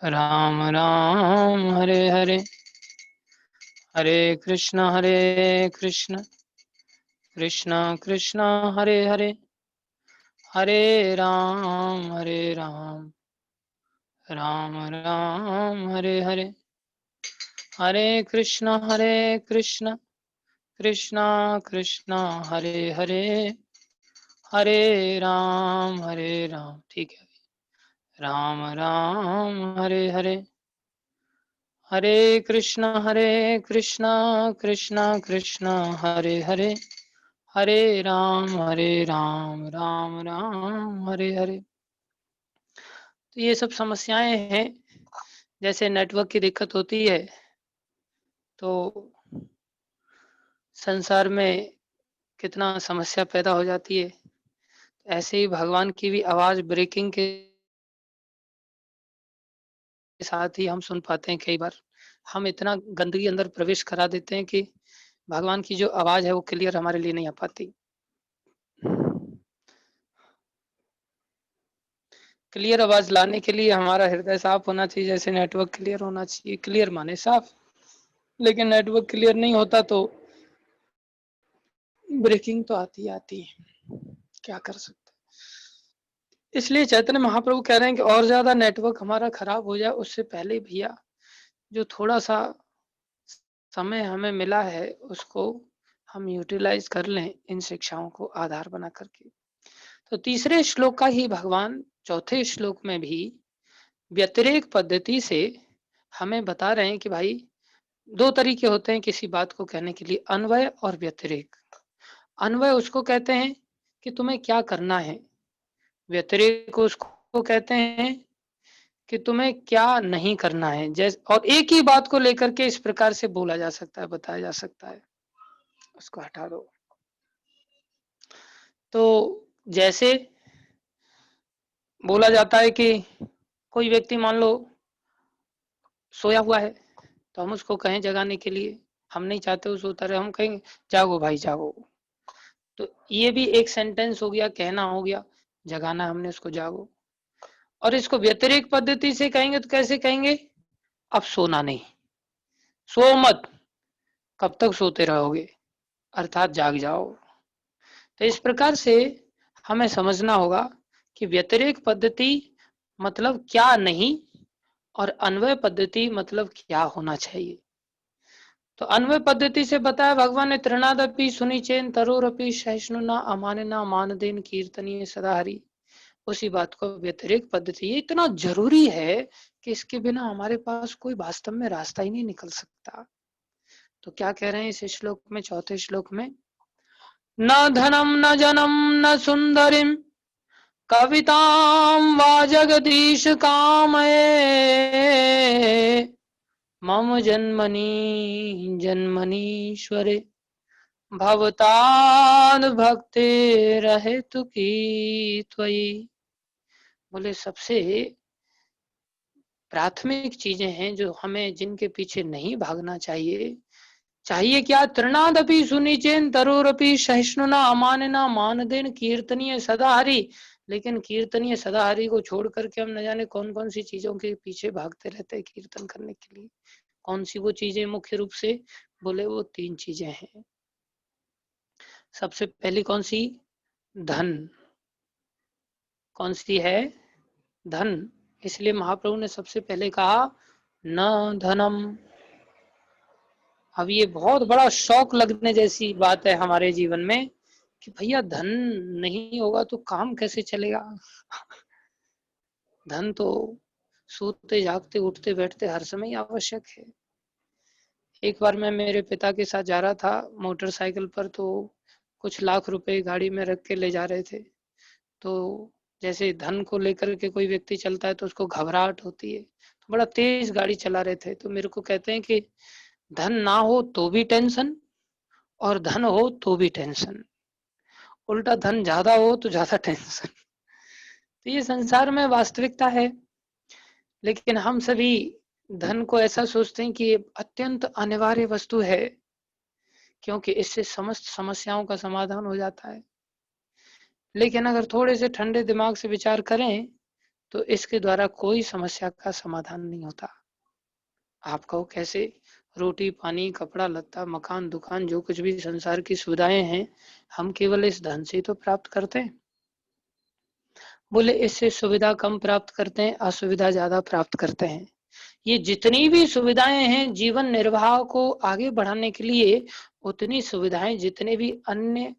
राम राम हरे हरे हरे कृष्ण कृष्ण कृष्ण हरे हरे हरे राम राम राम हरे हरे हरे कृष्ण कृष्ण कृष्ण हरे हरे हरे राम, ठीक है, राम राम हरे हरे, हरे कृष्णा कृष्णा कृष्णा हरे हरे, हरे राम राम राम हरे हरे। तो ये सब समस्याएं हैं, जैसे नेटवर्क की दिक्कत होती है तो संसार में कितना समस्या पैदा हो जाती है। ऐसे ही भगवान की भी आवाज ब्रेकिंग के साथ ही हम सुन पाते हैं। कई बार हम इतना गंदगी अंदर प्रवेश करा देते हैं कि भगवान की जो आवाज है वो क्लियर हमारे लिए नहीं आ पाती। क्लियर आवाज लाने के लिए हमारा हृदय साफ होना चाहिए, जैसे नेटवर्क क्लियर होना चाहिए। क्लियर माने साफ, लेकिन नेटवर्क क्लियर नहीं होता तो ब्रेकिंग तो आती है, क्या कर सकते हैं। इसलिए चैतन्य महाप्रभु कह रहे हैं कि और ज्यादा नेटवर्क हमारा खराब हो जाए उससे पहले भैया जो थोड़ा सा समय हमें मिला है उसको हम यूटिलाइज कर लें इन शिक्षाओं को आधार बना करके। तो तीसरे श्लोक का ही भगवान चौथे श्लोक में भी व्यतिरेक पद्धति से हमें बता रहे हैं कि भाई दो तरीके होते हैं किसी बात को कहने के लिए, अन्वय और व्यतिरेक। अन्वय उसको कहते हैं कि तुम्हें क्या करना है, व्यतिरेक उसको कहते हैं कि तुम्हें क्या नहीं करना है। जैसे और एक ही बात को लेकर के इस प्रकार से बोला जा सकता है, बताया जा सकता है। उसको हटा दो। तो जैसे बोला जाता है कि कोई व्यक्ति मान लो सोया हुआ है तो हम उसको कहें जगाने के लिए, हम नहीं चाहते वो सोता रहे, हम कहेंगे जागो भाई जागो। तो ये भी एक सेंटेंस हो गया, कहना हो गया, जगाना हमने उसको, जागो। और इसको व्यतिरेक पद्धति से कहेंगे तो कैसे कहेंगे, अब सोना नहीं, सो मत, कब तक सोते रहोगे, अर्थात जाग जाओ। तो इस प्रकार से हमें समझना होगा कि व्यतिरेक पद्धति मतलब क्या नहीं और अन्वय पद्धति मतलब क्या होना चाहिए। तो अन्वय पद्धति से बताया भगवान ने, तृणादपि सुनिचेन तरोरपि सहिष्णुना अमानिना मानदेन कीर्तनीय सदा हरि। उसी बात को व्यतिरेक पद्धति, ये इतना जरूरी है कि इसके बिना हमारे पास कोई वास्तव में रास्ता ही नहीं निकल सकता। तो क्या कह रहे हैं इस श्लोक में, चौथे श्लोक में, न धनम न जनम न सुंदरिम कवितां वा जगदीश कामये मम जन्मनि जन्मनीश्वरे भवताद भक्तिरहेतु की त्वयि। बोले सबसे प्राथमिक चीजें हैं जो हमें, जिनके पीछे नहीं भागना चाहिए। चाहिए क्या, तृणादपि सुनिचेन तरोरपि सहिष्णुना अमानिना मानदेन कीर्तनीय सदा हरि। लेकिन कीर्तनीय सदा हरि को छोड़ करके हम न जाने कौन कौन सी चीजों के पीछे भागते रहते हैं कीर्तन करने के लिए। कौन सी वो चीजें मुख्य रूप से, बोले वो तीन चीजें हैं। सबसे पहली कौन सी, धन। कौन सी है, धन। इसलिए महाप्रभु ने सबसे पहले कहा न धनम। अब ये बहुत बड़ा शौक लगने जैसी बात है हमारे जीवन में कि भैया धन नहीं होगा तो काम कैसे चलेगा। धन तो सोते जागते उठते बैठते हर समय आवश्यक है। एक बार मैं मेरे पिता के साथ जा रहा था मोटरसाइकिल पर, तो कुछ लाख रुपए गाड़ी में रख के ले जा रहे थे। तो जैसे धन को लेकर के कोई व्यक्ति चलता है तो उसको घबराहट होती है, तो बड़ा तेज गाड़ी चला रहे थे। तो मेरे को कहते हैं कि धन ना हो तो भी टेंशन और धन हो तो भी टेंशन, उल्टा धन ज्यादा हो तो ज्यादा टेंशन। तो ये संसार में वास्तविकता है। लेकिन हम सभी धन को ऐसा सोचते हैं कि ये अत्यंत अनिवार्य वस्तु है, क्योंकि इससे समस्त समस्याओं का समाधान हो जाता है। लेकिन अगर थोड़े से ठंडे दिमाग से विचार करें तो इसके द्वारा कोई समस्या का समाधान नहीं होता। आप कहो कैसे, रोटी पानी कपड़ा लत्ता मकान दुकान जो कुछ भी संसार की सुविधाएं हैं, हम केवल इस धन से तो प्राप्त करते हैं। बोले इससे सुविधा कम प्राप्त करते हैं, असुविधा ज्यादा प्राप्त करते हैं। ये जितनी भी सुविधाएं हैं जीवन निर्वाह को आगे बढ़ाने के लिए, उतनी सुविधाएं जितने भी अन्य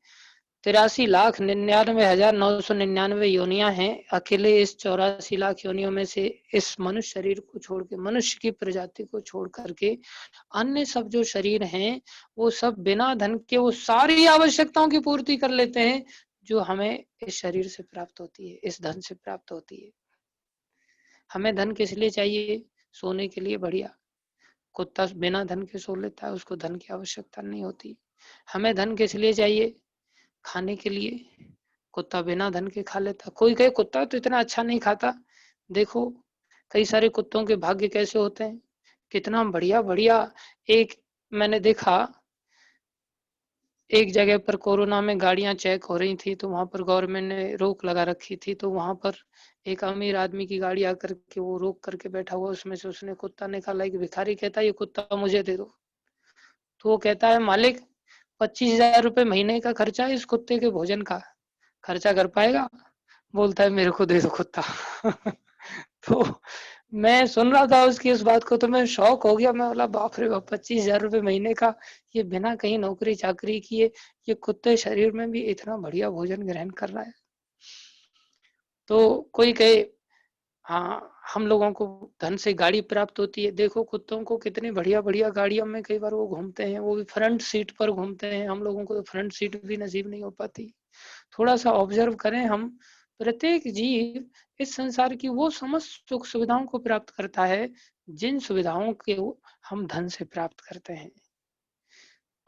83,99,999 योनियां हैं। अकेले इस 84 लाख योनियों में से इस मनुष्य शरीर को छोड़ के, मनुष्य की प्रजाति को छोड़ करके अन्य सब जो शरीर हैं वो सब बिना धन के वो सारी आवश्यकताओं की पूर्ति कर लेते हैं जो हमें इस शरीर से प्राप्त होती है, इस धन से प्राप्त होती है। हमें धन किस लिए चाहिए? सोने के लिए। बढ़िया, कुत्ता बिना धन के सो लेता है, उसको धन की आवश्यकता नहीं होती। हमें धन किस लिए चाहिए? खाने के लिए। कुत्ता बिना धन के खा लेता। कोई कहे कुत्ता तो इतना अच्छा नहीं खाता, देखो कई सारे कुत्तों के भाग्य कैसे होते हैं, कितना बढ़िया बढ़िया। एक मैंने देखा, एक जगह पर कोरोना में गाड़ियां चेक हो रही थी तो वहां पर गवर्नमेंट ने रोक लगा रखी थी, तो वहां पर एक अमीर आदमी की गाड़ी आकर के वो रोक करके बैठा हुआ, उसमें से उसने कुत्ता निकाला। एक भिखारी कहता है ये कुत्ता मुझे दे दो, तो वो कहता है मालिक 25,000 रुपये महीने का खर्चा है इस कुत्ते के भोजन का, खर्चा कर पाएगा? बोलता है मेरे को दे दो कुत्ता। तो मैं सुन रहा था उसकी इस बात को तो मैं शौक हो गया। मैं बोला बाप रे बाप, 25,000 रुपये महीने का, ये बिना कहीं नौकरी चाकरी किए ये कुत्ते शरीर में भी इतना बढ़िया भोजन ग्रहण कर रहा है। तो कोई कहे हाँ हम लोगों को धन से गाड़ी प्राप्त होती है, देखो कुत्तों को कितनी बढ़िया बढ़िया गाड़ियों में कई बार वो घूमते हैं, वो भी फ्रंट सीट पर घूमते हैं। हम लोगों को तो फ्रंट सीट भी नसीब नहीं हो पाती। थोड़ा सा ऑब्जर्व करें हम, प्रत्येक जीव इस संसार की वो समस्त सुख सुविधाओं को प्राप्त करता है जिन सुविधाओं के हम धन से प्राप्त करते हैं,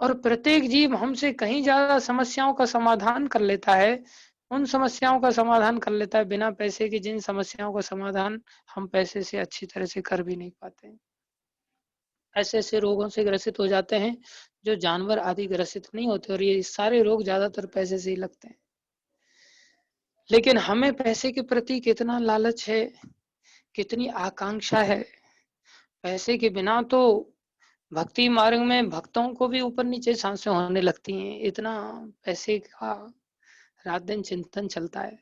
और प्रत्येक जीव हमसे कहीं ज्यादा समस्याओं का समाधान कर लेता है, उन समस्याओं का समाधान कर लेता है बिना पैसे के, जिन समस्याओं का समाधान हम पैसे से अच्छी तरह से कर भी नहीं पाते। ऐसे ऐसे रोगों से ग्रसित हो जाते हैं जो जानवर आदि ग्रसित नहीं होते, और ये सारे रोग ज्यादातर पैसे से ही लगते हैं। लेकिन हमें पैसे के प्रति कितना लालच है, कितनी आकांक्षा है। पैसे के बिना तो भक्ति मार्ग में भक्तों को भी ऊपर नीचे सांसें होने लगती हैं, इतना पैसे का रात दिन चिंतन चलता है।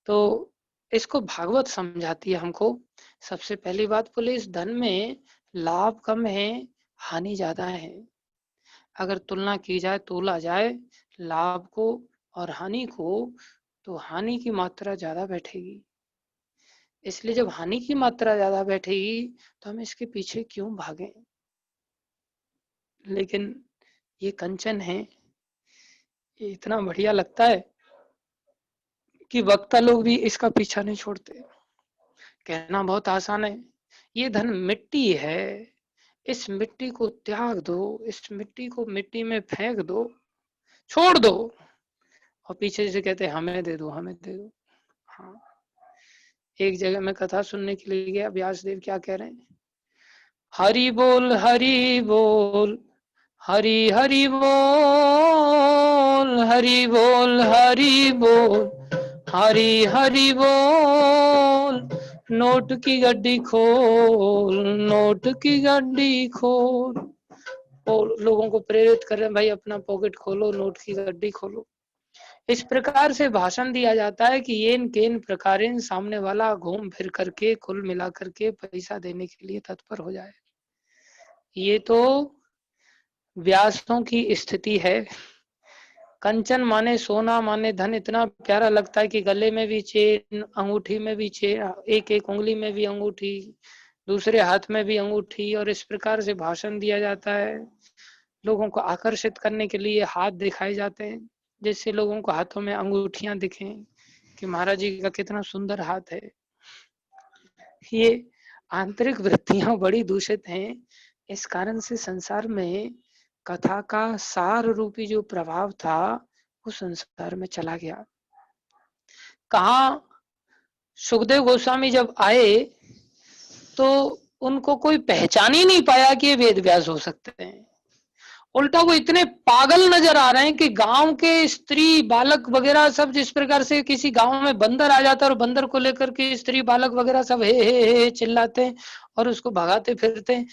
तो इसको भागवत समझाती है हमको। सबसे पहली बात बोले, इस धन में लाभ कम है, हानि ज्यादा है। अगर तुलना की जाए, तोला जाए लाभ को और हानि को, तो हानि की मात्रा ज्यादा बैठेगी। इसलिए जब हानि की मात्रा ज्यादा बैठेगी तो हम इसके पीछे क्यों भागें। लेकिन ये कंचन है, ये इतना बढ़िया लगता है कि वक्ता लोग भी इसका पीछा नहीं छोड़ते। कहना बहुत आसान है, ये धन मिट्टी है, इस मिट्टी को त्याग दो, इस मिट्टी को मिट्टी में फेंक दो, छोड़ दो। और पीछे से कहते हमें दे दो, हमें दे दो। हाँ, एक जगह मैं कथा सुनने के लिए गया, व्यासदेव क्या कह रहे हैं, हरि बोल हरि बोल, हरि हरि बोल, हरि बोल हरि बोल, हरि हरि बोल, नोट की गड्डी खोल, नोट की गड्डी खोल। और लोगों को प्रेरित कर रहे हैं, भाई अपना पॉकेट खोलो, नोट की गड्डी खोलो। इस प्रकार से भाषण दिया जाता है कि येन केन प्रकारेण सामने वाला घूम फिर करके कुल मिला करके पैसा देने के लिए तत्पर हो जाए। ये तो व्यासों की स्थिति है। कंचन माने सोना माने धन इतना प्यारा लगता है कि गले में भी चेन, अंगूठी में भी चेन, एक एक उंगली में भी अंगूठी, दूसरे हाथ में भी अंगूठी, और इस प्रकार से भाषण दिया जाता है। लोगों को आकर्षित करने के लिए हाथ दिखाए जाते हैं, जिससे लोगों को हाथों में अंगूठियां दिखें कि महाराज जी का कितना सुंदर हाथ है। ये आंतरिक वृत्तियां बड़ी दूषित हैं। इस कारण से संसार में कथा का सार रूपी जो प्रभाव था वो संसार में चला गया। कहा सुखदेव गोस्वामी जब आए तो उनको कोई पहचान ही नहीं पाया कि ये वेद व्यास हो सकते हैं। उल्टा वो इतने पागल नजर आ रहे हैं कि गांव के स्त्री बालक वगैरह सब, जिस प्रकार से किसी गांव में बंदर आ जाता है और बंदर को लेकर के स्त्री बालक वगैरह सब हे चिल्लाते हैं और उसको भगाते फिरते हैं,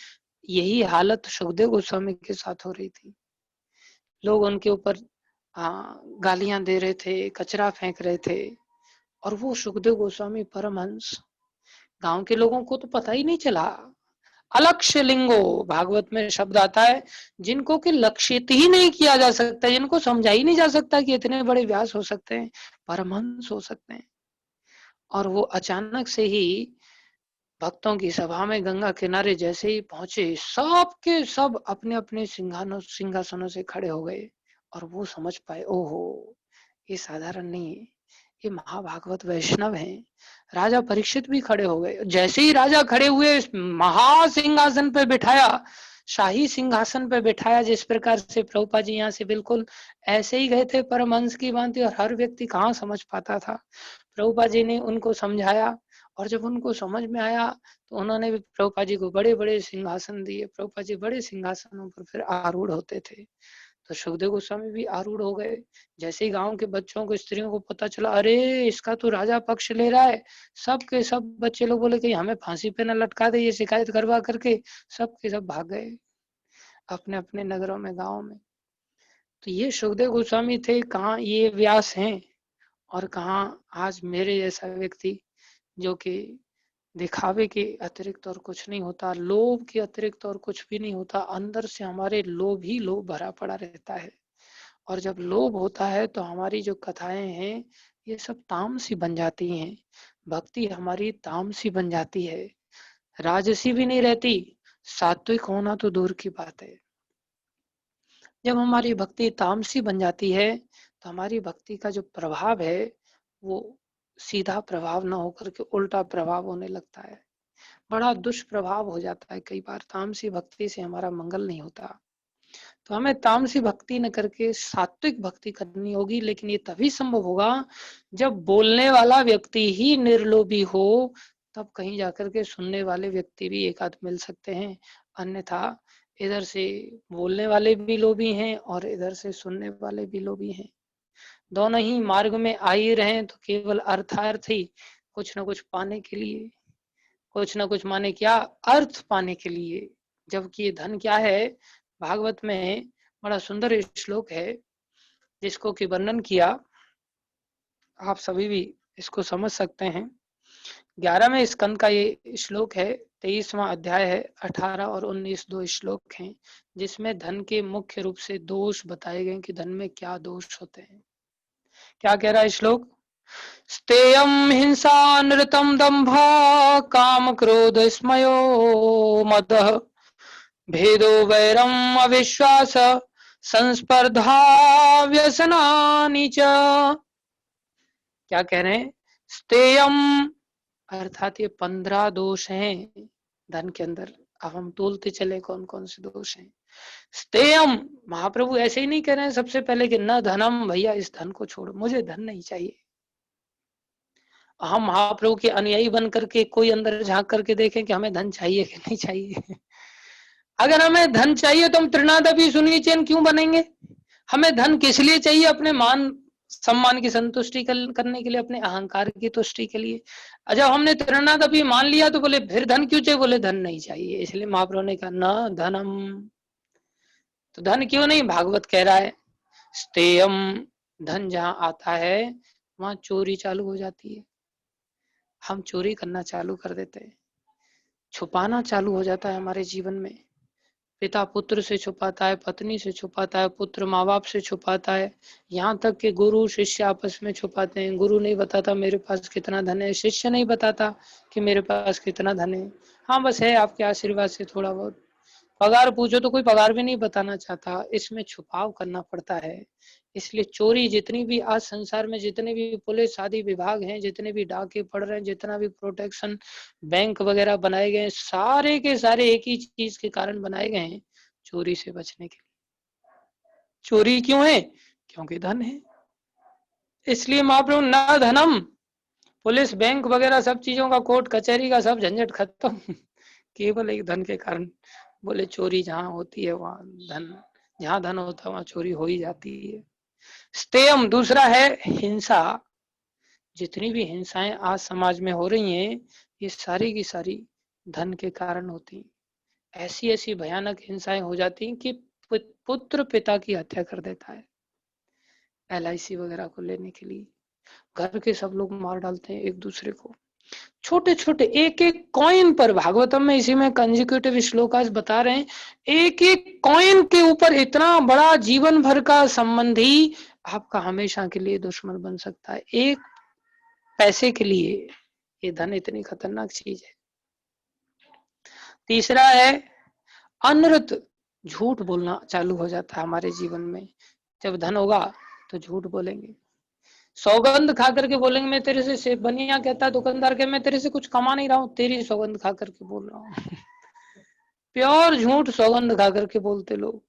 यही हालत सुखदेव गोस्वामी के साथ हो रही थी। लोग उनके ऊपर गालियां दे रहे थे, कचरा फेंक रहे थे, और वो सुखदेव गोस्वामी परमहंस, गांव के लोगों को तो पता ही नहीं चला। अलक्ष्य लिंगो, भागवत में शब्द आता है जिनको कि लक्षित ही नहीं किया जा सकता, जिनको समझा ही नहीं जा सकता कि इतने बड़े व्यास हो सकते हैं, परमहंस हो सकते हैं। और वो अचानक से ही भक्तों की सभा में गंगा किनारे जैसे ही पहुंचे, सब के सब अपने अपने सिंहासनों से खड़े हो गए और वो समझ पाए, ओहो ये साधारण नहीं है, ये महाभागवत वैष्णव हैं। राजा परीक्षित भी खड़े हो गए। जैसे ही राजा खड़े हुए, महासिंहासन पे बिठाया, शाही सिंहासन पे बिठाया, जिस प्रकार से प्रभुपा जी यहाँ से बिल्कुल ऐसे ही गए थे परमहंस की भांति, और हर व्यक्ति कहाँ समझ पाता था। प्रभुपा जी ने उनको समझाया, और जब उनको समझ में आया तो उन्होंने भी प्रभुपा जी को बड़े बड़े सिंहासन दिए। प्रभुपा जी बड़े सिंहासनों पर फिर आरूढ़ होते थे। तो सुखदेव गोस्वामी भी आरूढ़ हो गए। जैसे ही गांव के बच्चों को, स्त्रियों को पता चला, अरे इसका तो राजा पक्ष ले रहा है, सब के सब बच्चे लोग बोले कि हमें फांसी पे न लटका दे, ये शिकायत करवा करके सब के सब भाग गए अपने अपने नगरों में, गाँव में। तो ये सुखदेव गोस्वामी थे, कहाँ ये व्यास हैं, और कहाँ आज मेरे जैसा व्यक्ति जो कि दिखावे के अतिरिक्त और कुछ नहीं होता, लोभ के अतिरिक्त और कुछ भी नहीं होता। अंदर से हमारे लोभ ही लोभ भरा पड़ा रहता है, और जब लोभ होता है तो हमारी जो कथाएं हैं ये सब तामसी बन जाती हैं, भक्ति हमारी तामसी बन जाती है, राजसी भी नहीं रहती, सात्विक होना तो दूर की बात है। जब हमारी भक्ति तामसी बन जाती है तो हमारी भक्ति का जो प्रभाव है वो सीधा प्रभाव न होकर के उल्टा प्रभाव होने लगता है, बड़ा दुष्प्रभाव हो जाता है। कई बार तामसी भक्ति से हमारा मंगल नहीं होता। तो हमें तामसी भक्ति न करके सात्विक भक्ति करनी होगी, लेकिन ये तभी संभव होगा जब बोलने वाला व्यक्ति ही निर्लोभी हो, तब कहीं जाकर के सुनने वाले व्यक्ति भी एक आध मिल सकते हैं। अन्यथा इधर से बोलने वाले भी लोभी हैं और इधर से सुनने वाले भी लोभी हैं। दोनों ही मार्ग में आ ही रहे तो केवल अर्थार्थ ही कुछ न कुछ पाने के लिए, कुछ न कुछ माने क्या, अर्थ पाने के लिए। जबकि धन क्या है, भागवत में बड़ा सुंदर श्लोक है जिसको कि वर्णन किया, आप सभी भी इसको समझ सकते हैं। 11वें स्कंद का ये श्लोक है, 23वां अध्याय है, 18 और 19 दो श्लोक हैं जिसमें धन के मुख्य रूप से दोष बताए गए कि धन में क्या दोष होते हैं। क्या कह रहा है श्लोक, स्तेयं हिंसा नृतं दंभ काम क्रोध स्मयो मदः भेदो वैरम अविश्वास संस्पर्धा व्यसनानि च। क्या कह रहे हैं, स्तेयम अर्थात ये 15 दोष हैं धन के अंदर। अब हम तोलते चले कौन कौन से दोष हैं। स्तेयम, महाप्रभु ऐसे ही नहीं कह रहे हैं सबसे पहले कि न धनम, भैया इस धन को छोड़ो, मुझे धन नहीं चाहिए। हम महाप्रभु के अनुयायी बन करके कोई अंदर झांक करके देखें कि हमें धन चाहिए कि नहीं चाहिए। अगर हमें धन चाहिए तो हम त्रिनादपि सुनिचेन क्यों बनेंगे। हमें धन किस लिए चाहिए, अपने मान सम्मान की संतुष्टि करने के लिए, अपने अहंकार की तुष्टि के लिए। जब हमने त्रिनादपि मान लिया तो बोले फिर धन क्यों चाहिए, बोले धन नहीं चाहिए। इसलिए महाप्रभु ने कहा न धनम। तो धन क्यों नहीं, भागवत कह रहा है स्तेयम, धन जहां आता है वहां चोरी चालू हो जाती है। हम चोरी करना चालू कर देते हैं, छुपाना चालू हो जाता है हमारे जीवन में। पिता पुत्र से छुपाता है, पत्नी से छुपाता है, पुत्र माँ बाप से छुपाता है, यहाँ तक कि गुरु शिष्य आपस में छुपाते हैं। गुरु नहीं बताता मेरे पास कितना धन है, शिष्य नहीं बताता कि मेरे पास कितना धन है। हाँ बस है आपके आशीर्वाद से थोड़ा बहुत। पगार पूछो तो कोई पगार भी नहीं बताना चाहता, इसमें छुपाव करना पड़ता है। इसलिए चोरी जितनी भी आज संसार में, जितने भी पुलिस आदि विभाग हैं, जितने भी डाके पड़ रहे हैं, जितना भी प्रोटेक्शन बैंक वगैरह बनाए गए हैं, सारे के सारे एक ही चीज के कारण बनाए गए हैं, चोरी से बचने के लिए। चोरी क्यों है, क्योंकि धन है। इसलिए महाप्रभु न धनम, पुलिस बैंक वगैरह सब चीजों का, कोर्ट कचहरी का सब झंझट खत्म, केवल एक धन के कारण। बोले चोरी जहां होती है वहां धन, जहां धन होता है वहां चोरी हो ही जाती है। स्तेयम दूसरा है हिंसा। जितनी भी हिंसाएं आज समाज में हो रही हैं ये सारी की सारी धन के कारण होती हैं। ऐसी ऐसी भयानक हिंसाएं हो जाती हैं कि पुत्र पिता की हत्या कर देता है LIC वगैरह को लेने के लिए। घर के सब लोग मार डालते हैं एक दूसरे को, छोटे छोटे एक एक कॉइन पर, भागवतम में इसी में कंजिक्यूटिव श्लोकास बता रहे हैं, एक एक कॉइन के ऊपर इतना बड़ा जीवन भर का संबंधी आपका हमेशा के लिए दुश्मन बन सकता है, एक पैसे के लिए। ये धन इतनी खतरनाक चीज है। तीसरा है अनृत, झूठ बोलना चालू हो जाता है हमारे जीवन में। जब धन होगा तो झूठ बोलेंगे, सौगंध खा करके बोलेंगे मैं तेरे से बनिया कहता है दुकानदार के, मैं तेरे से कुछ कमा नहीं रहा हूँ, तेरी सौगंध खा करके बोल रहा हूँ। प्योर झूठ सौगंध खा करके बोलते लोग,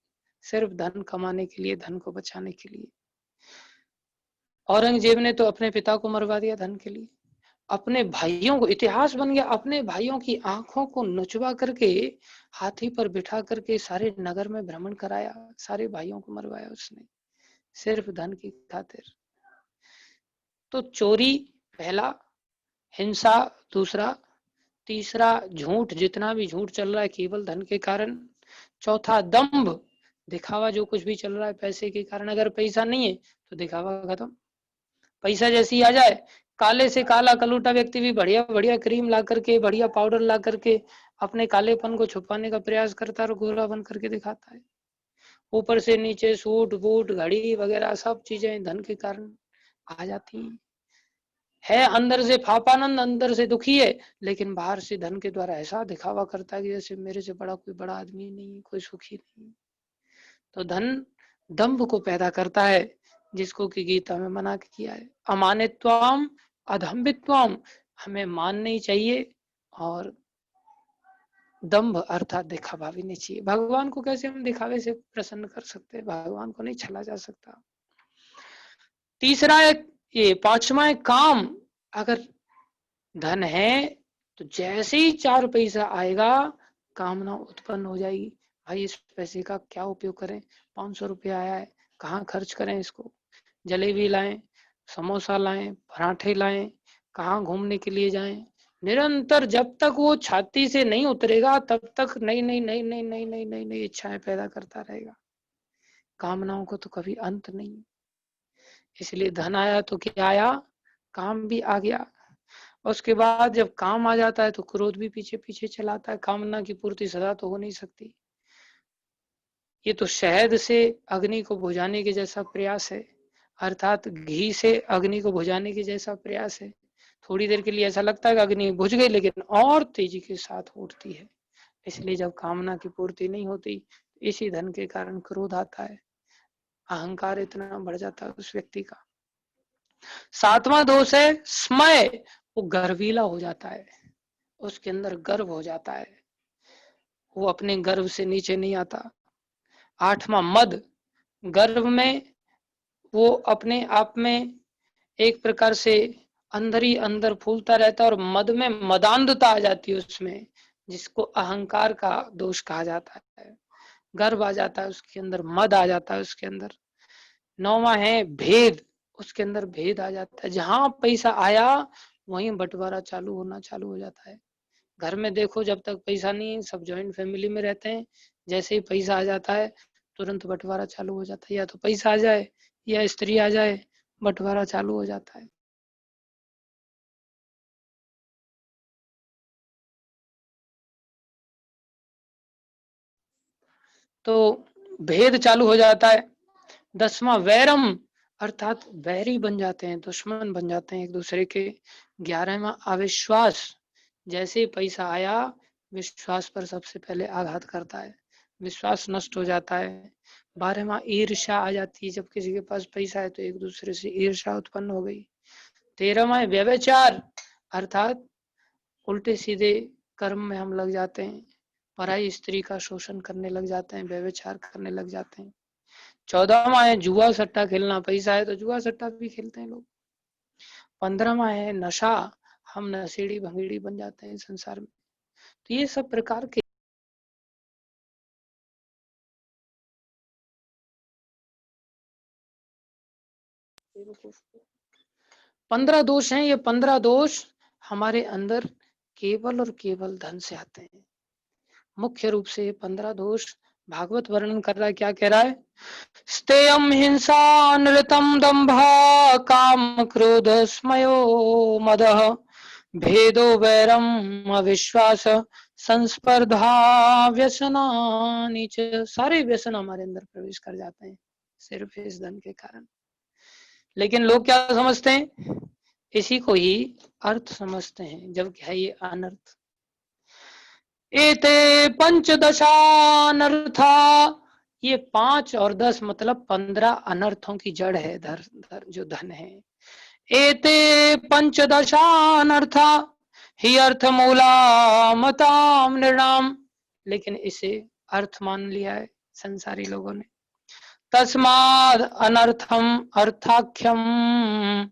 सिर्फ धन कमाने के लिए, धन को बचाने के लिए। औरंगजेब ने तो अपने पिता को मरवा दिया धन के लिए, अपने भाइयों को, इतिहास बन गया, अपने भाइयों की आंखों को नचवा करके हाथी पर बिठा करके सारे नगर में भ्रमण कराया, सारे भाइयों को मरवाया उसने, सिर्फ धन की खातिर। तो चोरी पहला, हिंसा दूसरा, तीसरा झूठ, जितना भी झूठ चल रहा है केवल धन के कारण। चौथा दंभ, दिखावा, जो कुछ भी चल रहा है पैसे के कारण। अगर पैसा नहीं है तो दिखावा खत्म, पैसा जैसे ही आ जाए, काले से काला कलूटा व्यक्ति भी बढ़िया बढ़िया क्रीम ला करके, बढ़िया पाउडर ला करके अपने कालेपन को छुपाने का प्रयास करता है और गोरा बन करके दिखाता है। ऊपर से नीचे सूट बूट घड़ी वगैरह सब चीजें धन के कारण आ जाती है। अंदर से फापानंद, अंदर से दुखी है, लेकिन बाहर से धन के द्वारा ऐसा दिखावा करता है कि जैसे मेरे से बड़ा कोई बड़ा आदमी नहीं, कोई सुखी नहीं। तो धन दंभ को पैदा करता है, जिसको कि गीता में मना किया है, अमानित्वाम अधम्बित्वाम, हमें मान नहीं चाहिए और दंभ अर्थात दिखावा भी नहीं चाहिए। भगवान को कैसे हम दिखावे से प्रसन्न कर सकते हैं, भगवान को नहीं छला जा सकता। तीसरा है ये, पांचवा है काम। अगर धन है तो जैसे ही चार पैसा आएगा कामना उत्पन्न हो जाएगी, भाई इस पैसे का क्या उपयोग करें, 500 रुपया आया है, कहाँ खर्च करें इसको, जलेबी लाएं, समोसा लाएं, पराठे लाएं, कहाँ घूमने के लिए जाएं। निरंतर जब तक वो छाती से नहीं उतरेगा तब तक नई नई नई नई नई नई नई नई इच्छाएं पैदा करता रहेगा, कामनाओं को तो कभी अंत नहीं। इसलिए धन आया तो क्या आया, काम भी आ गया। उसके बाद जब काम आ जाता है तो क्रोध भी पीछे पीछे चलाता है, कामना की पूर्ति सदा तो हो नहीं सकती। ये तो शहद से अग्नि को बुझाने के जैसा प्रयास है, अर्थात घी से अग्नि को बुझाने के जैसा प्रयास है। थोड़ी देर के लिए ऐसा लगता है कि अग्नि बुझ गई, लेकिन और तेजी के साथ उठती है। इसलिए जब कामना की पूर्ति नहीं होती, इसी धन के कारण क्रोध आता है, अहंकार इतना बढ़ जाता है उस व्यक्ति का। सातवां दोष है स्मय, वो गर्वीला हो जाता है, उसके अंदर गर्व हो जाता है, वो अपने गर्व से नीचे नहीं आता। आठवां मद, गर्व में वो अपने आप में एक प्रकार से अंदर ही अंदर फूलता रहता है, और मद में मदान्धता आ जाती है उसमें, जिसको अहंकार का दोष कहा जाता है। गर्व आ जाता है उसके अंदर, मद आ जाता है उसके अंदर। नौवां है भेद, उसके अंदर भेद आ जाता है, जहां पैसा आया वहीं बंटवारा चालू हो जाता है। घर में देखो जब तक पैसा नहीं है, सब जॉइंट फैमिली में रहते हैं, जैसे ही पैसा आ जाता है तुरंत बंटवारा चालू हो जाता है, या तो पैसा आ जाए या स्त्री आ जाए, बंटवारा चालू हो जाता है। तो भेद चालू हो जाता है। 10वां वैरम, अर्थात बैरी बन जाते हैं, दुश्मन बन जाते हैं एक दूसरे के। 11वां अविश्वास, जैसे ही पैसा आया विश्वास पर सबसे पहले आघात करता है, विश्वास नष्ट हो जाता है। 12वां ईर्ष्या आ जाती है, जब किसी के पास पैसा है तो एक दूसरे से ईर्ष्या उत्पन्न हो गई। 13वां व्यभिचार, अर्थात उल्टे सीधे कर्म में हम लग जाते हैं, पराई स्त्री का शोषण करने लग जाते हैं, व्यभिचार करने लग जाते हैं। 14वां है जुआ सट्टा खेलना, पैसा है तो जुआ सट्टा भी खेलते हैं लोग। 15वां है नशा, हम नशेड़ी भंगेड़ी बन जाते हैं संसार में। तो ये सब प्रकार के 15 दोष हैं। ये 15 दोष हमारे अंदर केवल और केवल धन से आते हैं। मुख्य रूप से ये 15 दोष भागवत वर्णन कर रहा है। क्या कह रहा है, स्तेयम हिंसा नृतम दंभ काम क्रोध स्मयो मदः भेदो वैरम अविश्वास संस्पर्धा व्यसनानि च। सारे व्यसन हमारे अंदर प्रवेश कर जाते हैं सिर्फ इस धन के कारण। लेकिन लोग क्या समझते हैं, इसी को ही अर्थ समझते हैं, जबकि है ये अनर्थ। एते पंचदशानर्था, ये 5 और 10 मतलब 15 अनर्थों की जड़ है जो धन है। एते पंचदशानर्था ही अर्थ मूला मताम नृणाम, लेकिन इसे अर्थ मान लिया है संसारी लोगों ने। तस्माद अनर्थम अर्थाख्यम,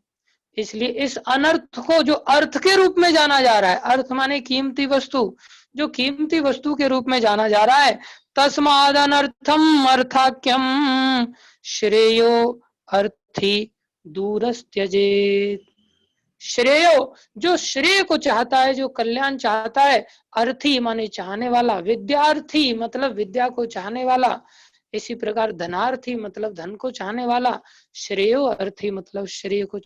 इसलिए इस अनर्थ को जो अर्थ के रूप में जाना जा रहा है, अर्थ माने कीमती वस्तु, जो कीमती वस्तु के रूप में जाना जा रहा है, तस्माद अनर्थम अर्थाख्यम श्रेयो अर्थी दूरस्त्यजेत। श्रेयो, जो श्रेय को चाहता है, जो कल्याण चाहता है, अर्थी माने चाहने वाला, विद्यार्थी मतलब विद्या को चाहने वाला, इसी प्रकार धनार्थी मतलब धन को चाहने वाला, श्रेयो अर्थी मतलब श्रेय को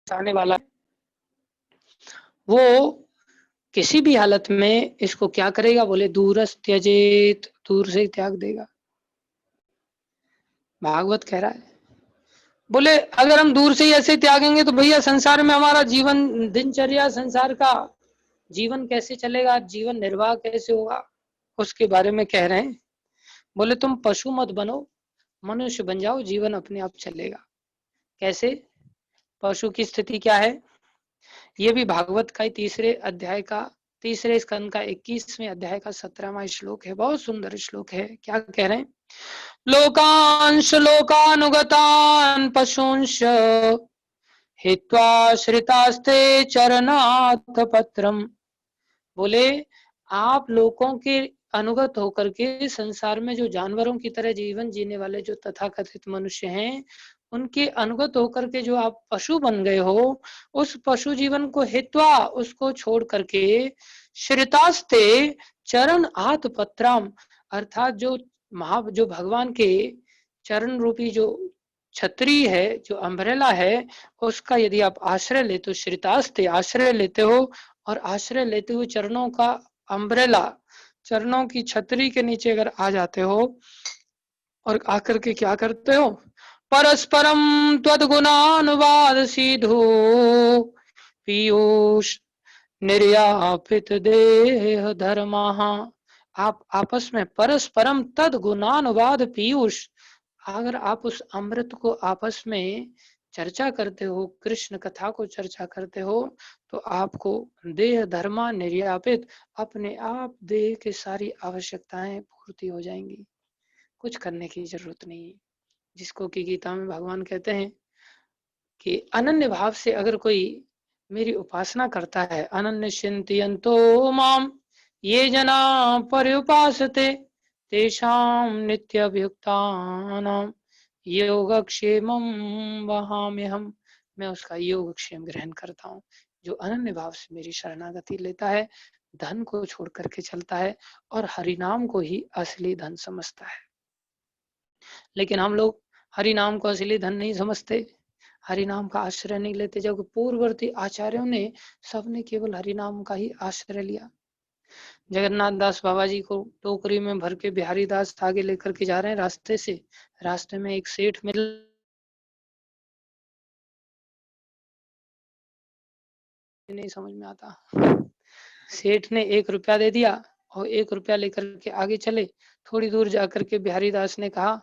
चाहने वाला, वो किसी भी हालत में इसको क्या करेगा, बोले दूरस्थ त्यजेत, दूर से त्याग देगा। भागवत कह रहा है, बोले अगर हम दूर से ही ऐसे त्यागेंगे तो भैया संसार में हमारा जीवन, दिनचर्या, संसार का जीवन कैसे चलेगा, जीवन निर्वाह कैसे होगा, उसके बारे में कह रहे हैं। बोले तुम पशु मत बनो, मनुष्य बन जाओ, जीवन अपने आप चलेगा। कैसे? पशु की स्थिति क्या है, ये भी भागवत का तीसरे अध्याय का, तीसरे स्कंद का 21वें अध्याय का 17वां श्लोक है। बहुत सुंदर श्लोक है। क्या कह रहे हैं, लोकांश लोकानुगतान पशुंश हित्वा श्रितास्ते चरणाथ पत्रम। बोले आप लोगों के अनुगत होकर के संसार में जो जानवरों की तरह जीवन जीने वाले जो तथाकथित मनुष्य हैं, उनके अनुगत होकर के जो आप पशु बन गए हो, उस पशु जीवन को हित्वा, उसको छोड़ करके, श्रितास्ते चरण आत पत्राम, अर्थात जो भगवान के चरण रूपी जो छतरी है, जो अम्ब्रेला है, उसका यदि आप आश्रय लेते हो, श्रितास्ते आश्रय लेते हो, और आश्रय लेते हुए चरणों का अम्ब्रेला, चरणों की छतरी के नीचे अगर आ जाते हो और आकर के क्या करते हो, परस्परम त्वद्गुणानुवाद सीधो पीयूष निर्यापित देह धर्मः। आप आपस में परस्परम तद गुणानुवाद पीयूष, अगर आप उस अमृत को आपस में चर्चा करते हो, कृष्ण कथा को चर्चा करते हो, तो आपको देह धर्मा निर्यापित, अपने आप देह की सारी आवश्यकताएं पूर्ति हो जाएंगी, कुछ करने की जरूरत नहीं। जिसको कि गीता में भगवान कहते हैं कि अनन्य भाव से अगर कोई मेरी उपासना करता है, अनन्य चिंतयन्तो माम ये जना पर्युपासते तेषां नित्यभियुक्तानां योगक्षेमं वहाम्यहम्। मैं उसका योगक्षेम ग्रहण करता हूँ। जो अनन्य भाव से मेरी शरणागति लेता है, धन को छोड़ करके चलता है और हरिनाम को ही असली धन समझता है। लेकिन हम लोग हरि नाम को असली धन नहीं समझते, हरि नाम का आश्रय नहीं लेते, जबकि पूर्ववर्ती आचार्यों ने सबने केवल हरि नाम का ही आश्रय लिया। जगन्नाथ दास बाबा जी को टोकरी में भर के बिहारी दास आगे लेकर के जा रहे हैं रास्ते से, रास्ते में एक सेठ मिल, नहीं समझ में आता, सेठ ने 1 रुपया दे दिया और 1 रुपया लेकर के आगे चले। थोड़ी दूर जाकर के बिहारी दास ने कहा,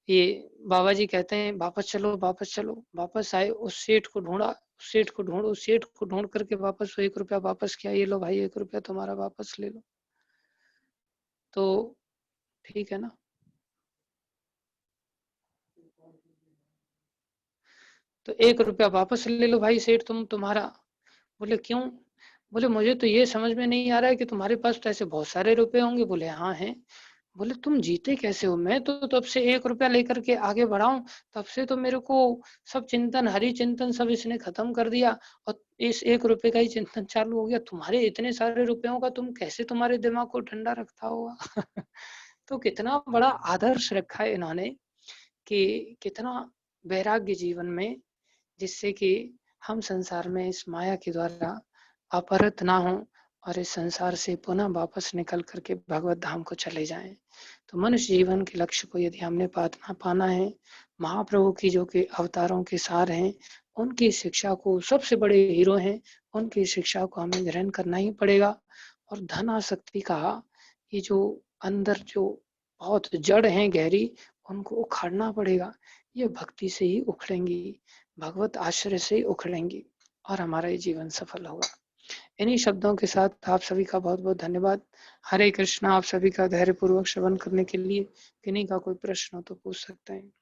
ये बाबा जी कहते हैं वापस चलो वापस चलो। वापस आए, उस सेठ को ढूंढा, उस सेठ को ढूंढो, उस सेठ को ढूंढ करके वापस 1 रुपया वापस किया, ये लो भाई 1 रुपया तुम्हारा वापस ले लो। तो ठीक है ना, तो 1 रुपया वापस ले लो भाई सेठ तुम्हारा। बोले क्यों? बोले मुझे तो ये समझ में नहीं आ रहा है कि तुम्हारे पास तो ऐसे बहुत सारे रुपए होंगे। बोले हाँ हैं। बोले तुम जीते कैसे हो? मैं तो तब से 1 रुपया लेकर के आगे बढ़ा हूं, तब से तो मेरे को सब चिंतन, हरि चिंतन सब इसने खत्म कर दिया और इस 1 रुपए का ही चिंतन चालू हो गया। तुम्हारे इतने सारे रुपयों का तुम कैसे, तुम्हारे दिमाग को ठंडा रखता होगा? तो कितना बड़ा आदर्श रखा है इन्होंने कि कितना वैराग्य जीवन में, जिससे कि हम संसार में इस माया के द्वारा अपहृत ना हों और इस संसार से पुनः वापस निकल करके भगवत धाम को चले जाएं। तो मनुष्य जीवन के लक्ष्य को यदि हमने पाना है, महाप्रभु की जो कि अवतारों के सार हैं, उनकी शिक्षा को, सबसे बड़े हीरो हैं, उनकी शिक्षा को हमें ग्रहण करना ही पड़ेगा। और धन आसक्ति का ये जो अंदर जो बहुत जड़ हैं गहरी, उनको उखाड़ना पड़ेगा। ये भक्ति से ही उखड़ेंगी, भगवत आश्रय से ही उखड़ेंगी और हमारा ये जीवन सफल होगा। इन्हीं शब्दों के साथ आप सभी का बहुत बहुत धन्यवाद। हरे कृष्णा। आप सभी का धैर्यपूर्वक श्रवण करने के लिए। किन्हीं का कोई प्रश्न हो तो पूछ सकते हैं।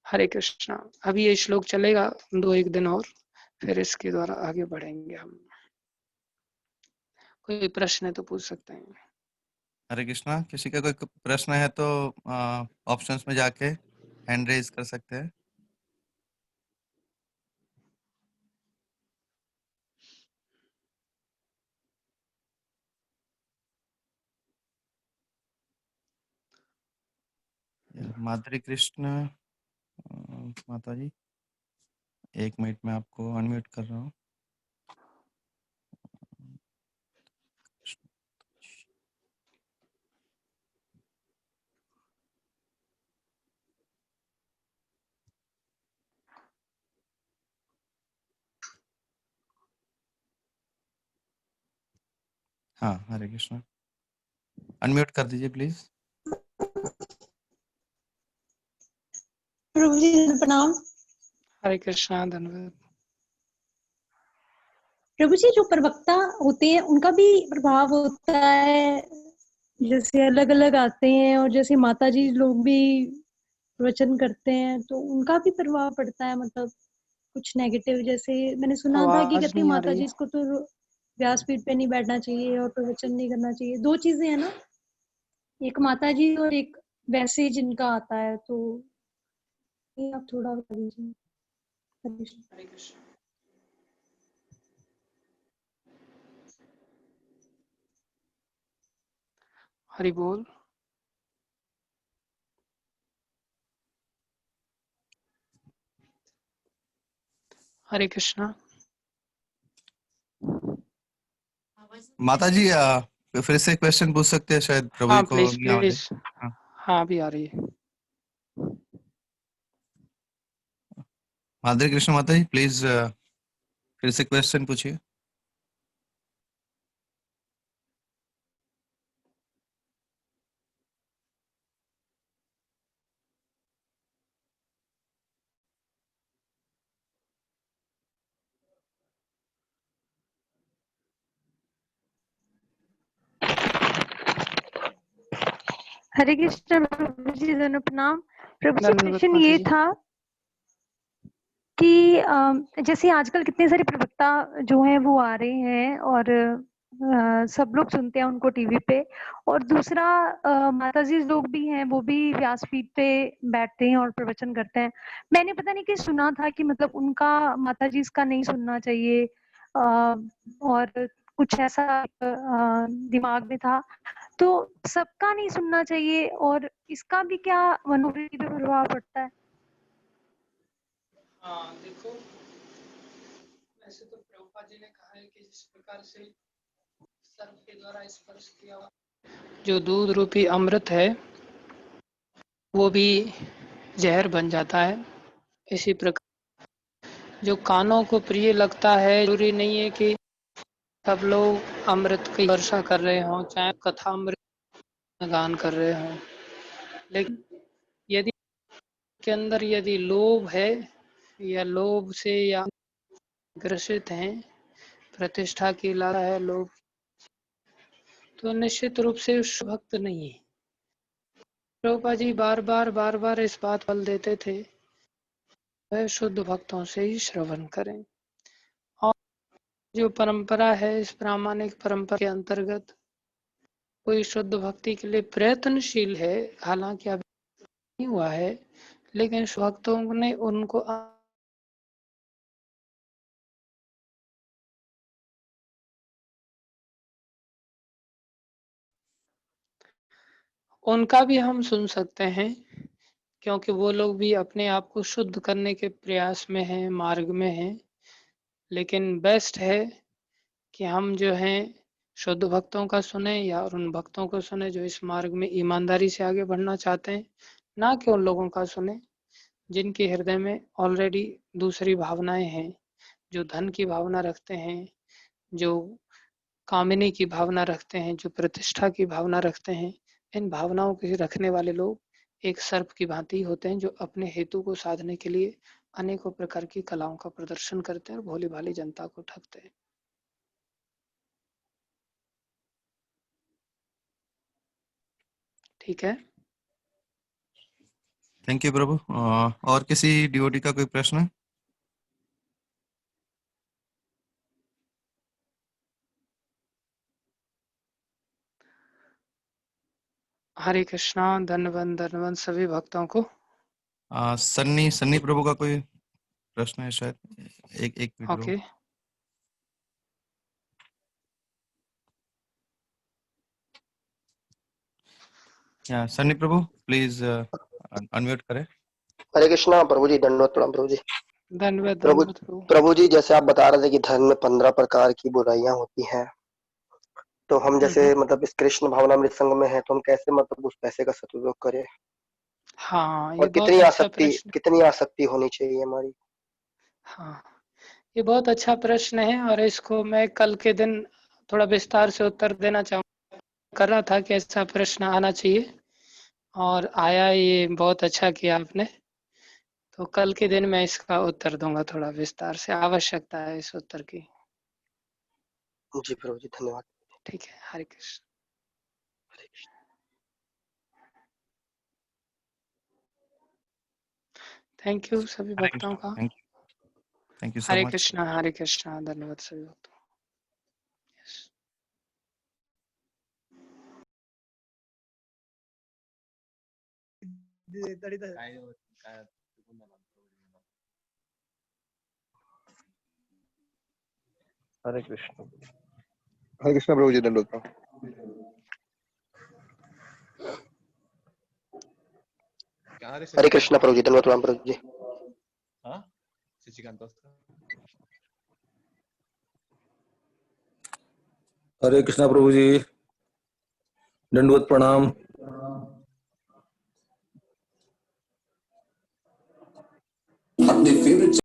हरे कृष्णा। अभी ये श्लोक चलेगा 2-1 दिन और, फिर इसके द्वारा आगे बढ़ेंगे हम। कोई प्रश्न है तो पूछ सकते हैं। हरे कृष्णा। किसी का कोई प्रश्न है तो ऑप्शंस में जाके हैंड रेज कर सकते हैं। माधुरी कृष्ण माता जी, 1 मिनट में आपको अनम्यूट कर रहा हूँ। हाँ, हरे कृष्णा, अनम्यूट कर दीजिए प्लीज। प्रभु जी प्रणाम। हरे कृष्णा। धन्यवाद। प्रभु जी, जो प्रवक्ता होते हैं उनका भी प्रभाव होता है, जैसे अलग अलग आते हैं, और जैसे माता जी लोग भी प्रवचन करते हैं तो उनका भी प्रभाव पड़ता है, मतलब कुछ नेगेटिव। जैसे मैंने सुना था कि आवाज कहते हैं नहीं आ माता रही। जी इसको तो व्यासपीठ पे नहीं बैठना चाहिए और प्रवचन नहीं करना चाहिए। 2 चीजें हैं ना, एक माता जी और एक वैसे जिनका आता है, तो ये आप थोड़ा बता दीजिए। हरे कृष्णा। हरि बोल। हरे कृष्णा। माता जी फिर से क्वेश्चन पूछ सकते हैं, शायद प्रभु हाँ जी को प्लीज नहीं आवाज प्लीज। है। हाँ, हाँ अभी आ रही है। माधुरी कृष्ण माता जी प्लीज फिर से क्वेश्चन पूछिए। हरे कृष्ण प्रभु जी, धन्य प्रणाम। प्रभु जी, धन्यवाद क्वेश्चन माता ये जी। था कि जैसे आजकल कितने सारे प्रवक्ता जो हैं वो आ रहे हैं, और सब लोग सुनते हैं उनको टीवी पे, और दूसरा माता जी लोग भी हैं, वो भी व्यासपीठ पे बैठते हैं और प्रवचन करते हैं। मैंने पता नहीं कि सुना था कि मतलब उनका, माता जी इसका नहीं सुनना चाहिए, और कुछ ऐसा दिमाग में था, तो सबका नहीं सुनना चाहिए, और इसका भी क्या मनोवृत्ति पे प्रभाव पड़ता है? हाँ देखो, वैसे तो प्रभुपाद जी ने कहा है कि जिस प्रकार से सर्प के द्वारा स्पर्श किया जो दूध रूपी अमृत है वो भी जहर बन जाता है, इसी प्रकार जो कानों को प्रिय लगता है, जरूरी नहीं है कि सब लोग अमृत की वर्षा कर रहे हों, चाहे कथा अमृत गान कर रहे हों, लेकिन यदि के अंदर यदि लोभ है या लोभ से या ग्रसित हैं, प्रतिष्ठा की लालसा है लोग, तो निश्चित रूप से भक्त नहीं है। प्रभुपाद जी बार बार इस बात पर बल देते थे, वह शुद्ध भक्तों से ही श्रवण करें। और जो परंपरा है, इस प्रामाणिक परंपरा के अंतर्गत कोई शुद्ध भक्ति के लिए प्रयत्नशील है, हालांकि अभी नहीं हुआ है, लेकिन भक्तों ने उनको उनका भी हम सुन सकते हैं, क्योंकि वो लोग भी अपने आप को शुद्ध करने के प्रयास में हैं, मार्ग में हैं। लेकिन बेस्ट है कि हम जो हैं शुद्ध भक्तों का सुने या उन भक्तों को सुने जो इस मार्ग में ईमानदारी से आगे बढ़ना चाहते हैं, ना कि उन लोगों का सुने जिनके हृदय में ऑलरेडी दूसरी भावनाएं हैं, जो धन की भावना रखते हैं, जो कामिनी की भावना रखते हैं, जो प्रतिष्ठा की भावना रखते हैं। इन भावनाओं के रखने वाले लोग एक सर्प की भांति होते हैं, जो अपने हेतु को साधने के लिए अनेकों प्रकार की कलाओं का प्रदर्शन करते हैं और भोली भाली जनता को ठगते हैं। ठीक है। थैंक यू प्रभु। और किसी डिवोटी का कोई प्रश्न है? हरे कृष्णा। धन्यवाद धन्यवाद सभी भक्तों को। सन्नी प्रभु का कोई प्रश्न है शायद? एक minute Prabhu. Okay. Sunny Prabhu please unmute करें। हरे कृष्णा प्रभु जी, दंडवत प्रणाम प्रभु जी। धन्यवाद प्रभु धन्यवाद प्रभु। प्रभु जी, जैसे आप बता रहे थे कि धर्म में 15 प्रकार की बुराइयां होती हैं, तो हम जैसे मतलब इस कृष्ण भावनामृत संघ में है, तो हम कैसे मतलब उस पैसे का सदुपयोग करें? हाँ, ये और बहुत अच्छा प्रश्न। कितनी आसक्ति होनी चाहिए हमारी? हाँ, ये बहुत अच्छा प्रश्न है और इसको मैं कल के दिन थोड़ा विस्तार से उत्तर देना चाहूँगा। कर रहा था कि ऐसा प्रश्न आना चाहिए और आया, ये बहुत अच्छा किया आपने। तो कल के दिन मैं इसका उत्तर दूंगा थोड़ा विस्तार से, आवश्यकता है इस उत्तर की। जी प्रभु जी, धन्यवाद। ठीक है। हरे कृष्ण। हरे कृष्ण। थैंक यू सभी हरे भक्तों कृष्णा। का। Thank you so Hare much. Krishna Hare Krishna. धन्यवाद सभी भक्तों। Yes. हरे कृष्ण प्रभु जी, दंडवत प्रणाम। हरे कृष्णा प्रभु जी, दंडवत प्रणाम प्रभु जी। हरे कृष्णा प्रभु जी, दंडवत प्रणाम।